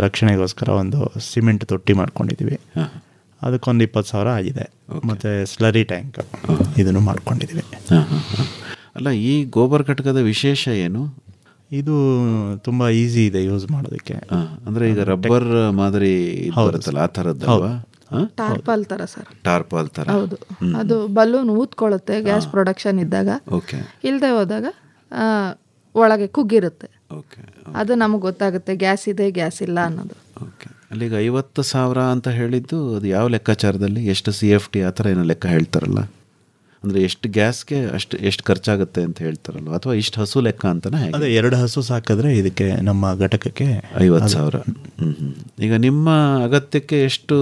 ರಕ್ಷಣೆಗೋಸ್ಕರ ಒಂದು ಸಿಮೆಂಟ್ ತೊಟ್ಟಿ ಮಾಡ್ಕೊಂಡಿದ್ದೀವಿ, ಅದಕ್ಕೊಂದು 20,000 ಆಗಿದೆ. ಮತ್ತು ಸ್ಲರಿ ಟ್ಯಾಂಕ್ ಇದನ್ನು ಮಾಡ್ಕೊಂಡಿದ್ದೀವಿ. ಅಲ್ಲ, ಈ ಗೋಬರ್ ಘಟಕದ ವಿಶೇಷ ಏನು? ಇದು ತುಂಬ ಈಸಿ ಇದೆ ಯೂಸ್ ಮಾಡೋದಕ್ಕೆ. ಅಂದರೆ ಈಗ ರಬ್ಬರ್ ಮಾದರಿ ಬರುತ್ತಲ್ಲ, ಆ ಥರದ್ದಲ್ವಾ? ಟಾರ್ಪಾಲ್ ಥರ ಸರ್. ಟಾರ್ಪಾಲ್ ಥರ. ಹೌದು. ಅದು ಬಲೂನ್ ಊದ್ಕೊಳ್ಳುತ್ತೆ ಗ್ಯಾಸ್ ಪ್ರೊಡಕ್ಷನ್ ಇದ್ದಾಗ. ಓಕೆ. ಇಲ್ಲದೆ ಹೋದಾಗ ಒಳಗೆ ಕುಗ್ಗಿರುತ್ತೆ. ಓಕೆ. ಅದು ನಮಗೆ ಗೊತ್ತಾಗುತ್ತೆ ಗ್ಯಾಸ್ ಇದೆ ಗ್ಯಾಸ್ ಇಲ್ಲ ಅನ್ನೋದು. ಓಕೆ. ಅಲ್ಲಿಗ 50,000 ಅಂತ ಹೇಳಿದ್ದು ಅದು ಯಾವ ಲೆಕ್ಕಾಚಾರದಲ್ಲಿ? ಎಷ್ಟು CFT ಆ ಥರ ಏನೋ ಲೆಕ್ಕ ಹೇಳ್ತಾರಲ್ಲ, ಅಂದರೆ ಎಷ್ಟು ಗ್ಯಾಸ್ಗೆ ಎಷ್ಟು ಖರ್ಚಾಗುತ್ತೆ ಅಂತ ಹೇಳ್ತಾರಲ್ಲ, ಅಥವಾ ಇಷ್ಟು ಹಸು ಲೆಕ್ಕ ಅಂತಲೇ? ಅದೇ 2 ಹಸು ಸಾಕಿದ್ರೆ ಇದಕ್ಕೆ ನಮ್ಮ ಘಟಕಕ್ಕೆ 50,000. ಈಗ ನಿಮ್ಮ ಅಗತ್ಯಕ್ಕೆ ಎಷ್ಟು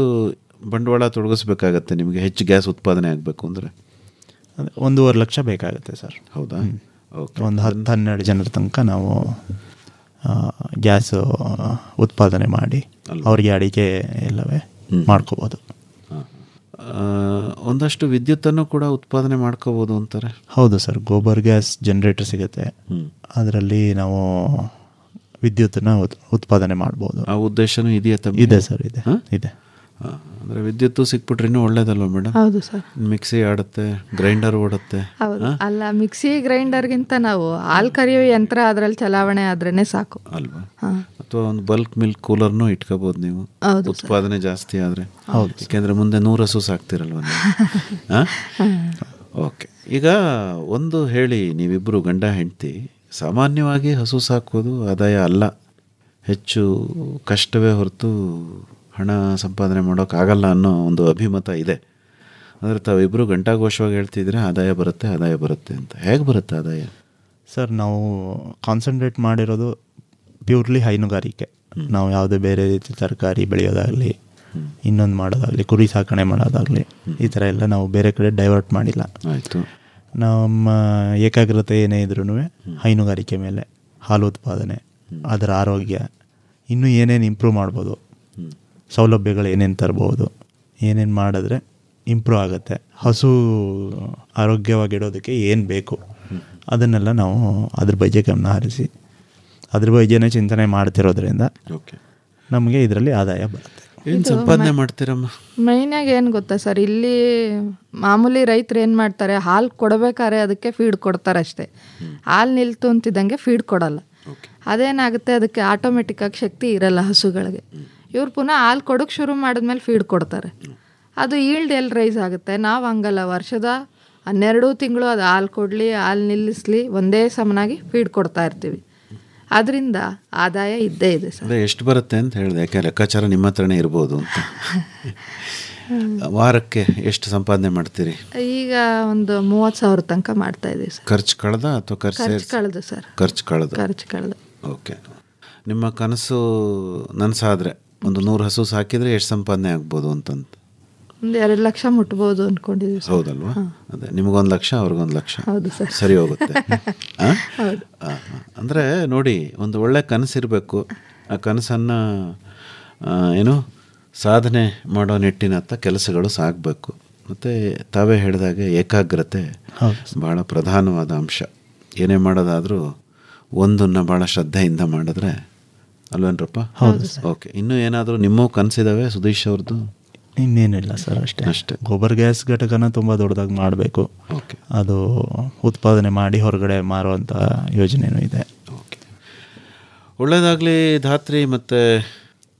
ಬಂಡವಾಳ ತೊಡಗಿಸ್ಬೇಕಾಗತ್ತೆ ನಿಮಗೆ ಹೆಚ್ಚು ಗ್ಯಾಸ್ ಉತ್ಪಾದನೆ ಆಗಬೇಕು ಅಂದರೆ? 1.5 ಲಕ್ಷ ಬೇಕಾಗುತ್ತೆ ಸರ್. ಹೌದಾ? ಓಕೆ. ಒಂದು 10-12 ಜನರ ತನಕ ನಾವು ಗ್ಯಾಸ್ ಉತ್ಪಾದನೆ ಮಾಡಿ ಅವರಿಗೆ ಅಡಿಗೆ ಎಲ್ಲವೇ ಮಾಡ್ಕೋಬೋದು. ಒಂದಷ್ಟು ವಿದ್ಯುತ್ತನ್ನು ಕೂಡ ಉತ್ಪಾದನೆ ಮಾಡ್ಕೋಬೋದು ಅಂತಾರೆ. ಹೌದು ಸರ್, ಗೋಬರ್ ಗ್ಯಾಸ್ ಜನರೇಟರ್ ಸಿಗುತ್ತೆ, ಅದರಲ್ಲಿ ನಾವು ವಿದ್ಯುತ್ತನ್ನ ಉತ್ಪಾದನೆ ಮಾಡ್ಬೋದು. ಆ ಉದ್ದೇಶನೂ ಇದೆಯಾ? ಇದೆ ಸರ್, ಇದೆ ಇದೆ. ಅಂದರೆ ವಿದ್ಯುತ್ತು ಸಿಕ್ಬಿಟ್ರೆ ಇನ್ನೂ ಒಳ್ಳೇದಲ್ವ ಮೇಡಮ್? ಹೌದು ಸರ್. ಮಿಕ್ಸಿ ಆಡುತ್ತೆ, ಗ್ರೈಂಡರ್ ಓಡುತ್ತೆ. ಹೌದು. ಅಲ್ಲ, ಮಿಕ್ಸಿ ಗ್ರೈಂಡರ್ಗಿಂತ ನಾವು ಹಾಲು ಕರಿಯೋ ಯಂತ್ರ ಅದರಲ್ಲಿ ಚಲಾವಣೆ ಆದ್ರೇನೆ ಸಾಕು ಅಲ್ವಾ? ಅಥವಾ ಒಂದು ಬಲ್ಕ್ ಮಿಲ್ಕ್ ಕೂಲರ್ನೂ ಇಟ್ಕೋಬೋದು ನೀವು, ಉತ್ಪಾದನೆ ಜಾಸ್ತಿ ಆದರೆ. ಹೌದು, ಯಾಕೆಂದರೆ ಮುಂದೆ 100 ಹಸು ಸಾಕ್ತಿರಲ್ವ ನೀವು. ಓಕೆ. ಈಗ ಒಂದು ಹೇಳಿ, ನೀವಿಬ್ಬರು ಗಂಡ ಹೆಂಡತಿ, ಸಾಮಾನ್ಯವಾಗಿ ಹಸು ಸಾಕೋದು ಆದಾಯ ಅಲ್ಲ, ಹೆಚ್ಚು ಕಷ್ಟವೇ ಹೊರತು ಹಣ ಸಂಪಾದನೆ ಮಾಡೋಕ್ಕಾಗಲ್ಲ ಅನ್ನೋ ಒಂದು ಅಭಿಮತ ಇದೆ. ಅಂದರೆ ತಾವಿಬ್ಬರು ಗಂಟಾಘೋಷವಾಗಿ ಹೇಳ್ತಿದ್ರೆ ಆದಾಯ ಬರುತ್ತೆ ಅಂತ. ಹೇಗೆ ಬರುತ್ತೆ ಆದಾಯ? ಸರ್, ನಾವು ಕಾನ್ಸಂಟ್ರೇಟ್ ಮಾಡಿರೋದು ಪ್ಯೂರ್ಲಿ ಹೈನುಗಾರಿಕೆ. ನಾವು ಯಾವುದೇ ಬೇರೆ ರೀತಿ ತರಕಾರಿ ಬೆಳೆಯೋದಾಗಲಿ, ಇನ್ನೊಂದು ಮಾಡೋದಾಗಲಿ, ಕುರಿ ಸಾಕಣೆ ಮಾಡೋದಾಗಲಿ, ಈ ಥರ ಎಲ್ಲ ನಾವು ಬೇರೆ ಕಡೆ ಡೈವರ್ಟ್ ಮಾಡಿಲ್ಲ. ಆಯಿತು. ನಮ್ಮ ಏಕಾಗ್ರತೆ ಏನೇ ಇದ್ರೂ ಹೈನುಗಾರಿಕೆ ಮೇಲೆ, ಹಾಲು ಉತ್ಪಾದನೆ, ಅದರ ಆರೋಗ್ಯ, ಇನ್ನೂ ಏನೇನು ಇಂಪ್ರೂವ್ ಮಾಡ್ಬೋದು, ಸೌಲಭ್ಯಗಳು ಏನೇನು ತರ್ಬೋದು, ಏನೇನು ಮಾಡಿದ್ರೆ ಇಂಪ್ರೂವ್ ಆಗುತ್ತೆ, ಹಸು ಆರೋಗ್ಯವಾಗಿಡೋದಕ್ಕೆ ಏನು ಬೇಕು ಅದನ್ನೆಲ್ಲ ನಾವು ಅದ್ರ ಬಗ್ಗೆ ಗಮನ ಹರಿಸಿ ಅದ್ರ ಬಗ್ಗೆನೇ ಚಿಂತನೆ ಮಾಡ್ತಿರೋದ್ರಿಂದ ನಮಗೆ ಇದರಲ್ಲಿ ಆದಾಯ ಬರುತ್ತೆ. ಏನು ಸಂಪಾದನೆ ಮಾಡ್ತೀರಮ್ಮ? ಮೈನಾಗಿ ಏನು ಗೊತ್ತಾ ಸರ್, ಇಲ್ಲಿ ಮಾಮೂಲಿ ರೈತರು ಏನು ಮಾಡ್ತಾರೆ, ಹಾಲು ಕೊಡಬೇಕಾದ್ರೆ ಅದಕ್ಕೆ ಫೀಡ್ ಕೊಡ್ತಾರೆ ಅಷ್ಟೇ. ಹಾಲು ನಿಲ್ತು ಅಂತಿದ್ದಂಗೆ ಫೀಡ್ ಕೊಡಲ್ಲ. ಅದೇನಾಗುತ್ತೆ, ಅದಕ್ಕೆ ಆಟೋಮೆಟಿಕ್ಕಾಗಿ ಶಕ್ತಿ ಇರಲ್ಲ ಹಸುಗಳಿಗೆ. ಇವ್ರು ಪುನಃ ಹಾಲು ಕೊಡೋಕ್ಕೆ ಶುರು ಮಾಡಿದ್ಮೇಲೆ ಫೀಡ್ ಕೊಡ್ತಾರೆ. ಅದು ಈಲ್ಡ್ ಎಲ್ಲಿ ರೈಸ್ ಆಗುತ್ತೆ? ನಾವು ಹಂಗಲ್ಲ, ವರ್ಷದ 12 ತಿಂಗಳು ಅದು ಹಾಲು ಕೊಡಲಿ, ಹಾಲು ನಿಲ್ಲಿಸಲಿ, ಒಂದೇ ಸಮನಾಗಿ ಫೀಡ್ ಕೊಡ್ತಾ ಇರ್ತೀವಿ. ಅದರಿಂದ ಆದಾಯ ಇದ್ದೇ ಇದೆ ಸರ್. ಎಷ್ಟು ಬರುತ್ತೆ ಅಂತ ಹೇಳಿದೆ, ಯಾಕೆ ಲೆಕ್ಕಾಚಾರ ನಿಮ್ಮ ಹತ್ರನೇ ಇರ್ಬೋದು ಅಂತ. ವಾರಕ್ಕೆ ಎಷ್ಟು ಸಂಪಾದನೆ ಮಾಡ್ತೀರಿ? ಈಗ ಒಂದು 30,000 ತನಕ ಮಾಡ್ತಾ ಇದ್ದೀವಿ ಸರ್. ಖರ್ಚು ಕಳೆದ ಅಥವಾ ಖರ್ಚು ಕಳೆದು ಸರ್? ಖರ್ಚು ಕಳೆದು. ಓಕೆ. ನಿಮ್ಮ ಕನಸು ನನಸಾದರೆ ಒಂದು 100 ಹಸು ಸಾಕಿದರೆ ಎಷ್ಟು ಸಂಪಾದನೆ ಆಗ್ಬೋದು ಅಂತಂತ? ಒಂದು 2 ಲಕ್ಷ ಮುಟ್ಬೋದು ಅಂದ್ಕೊಂಡಿದ್ದೀವಿ. ಹೌದಲ್ವಾ? ಅದೇ, ನಿಮಗೊಂದು ಲಕ್ಷ, ಅವ್ರಿಗೊಂದು ಲಕ್ಷ. ಹೌದು ಸರ್, ಸರಿ ಹೋಗುತ್ತೆ. ಅಂದರೆ ನೋಡಿ, ಒಂದು ಒಳ್ಳೆ ಕನಸಿರಬೇಕು. ಆ ಕನಸನ್ನು ಏನು ಸಾಧನೆ ಮಾಡೋ ನಿಟ್ಟಿನತ್ತ ಕೆಲಸಗಳು ಸಾಗಬೇಕು. ಮತ್ತು ತಾವೇ ಹೇಳಿದಾಗೆ ಏಕಾಗ್ರತೆ ಭಾಳ ಪ್ರಧಾನವಾದ ಅಂಶ. ಏನೇ ಮಾಡೋದಾದರೂ ಒಂದನ್ನು ಭಾಳ ಶ್ರದ್ಧೆಯಿಂದ ಮಾಡಿದ್ರೆ ಅಲ್ವೇನ್ರಪ್ಪ? ಓಕೆ. ಇನ್ನೂ ಏನಾದರೂ ನಿಮ್ಮ ಕನಸಿದಾವೆ ಸುಧೀಶ್ ಅವ್ರದ್ದು? ಇನ್ನೇನಿಲ್ಲ ಸರ್, ಅಷ್ಟೇ. ಗೋಬರ್ ಗ್ಯಾಸ್ ಘಟಕನ ತುಂಬ ದೊಡ್ಡದಾಗಿ ಮಾಡಬೇಕು. ಓಕೆ. ಅದು ಉತ್ಪಾದನೆ ಮಾಡಿ ಹೊರಗಡೆ ಮಾರುವಂಥ ಯೋಜನೆಯೂ ಇದೆ. ಓಕೆ, ಒಳ್ಳೆಯದಾಗಲಿ ಧಾತ್ರಿ ಮತ್ತು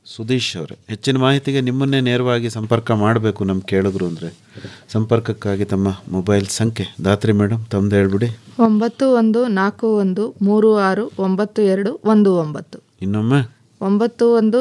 ಸುಧೀಶ್ ಅವರೇ. ಹೆಚ್ಚಿನ ಮಾಹಿತಿಗೆ ನಿಮ್ಮನ್ನೇ ನೇರವಾಗಿ ಸಂಪರ್ಕ ಮಾಡಬೇಕು ನಮ್ಮ ಕೇಳಿದ್ರು ಅಂದರೆ ಸಂಪರ್ಕಕ್ಕಾಗಿ ತಮ್ಮ ಮೊಬೈಲ್ ಸಂಖ್ಯೆ ಧಾತ್ರಿ ಮೇಡಮ್ ತಮ್ಮದು ಹೇಳ್ಬಿಡಿ. 9141369219. ಇನ್ನೊಮ್ಮೆ 91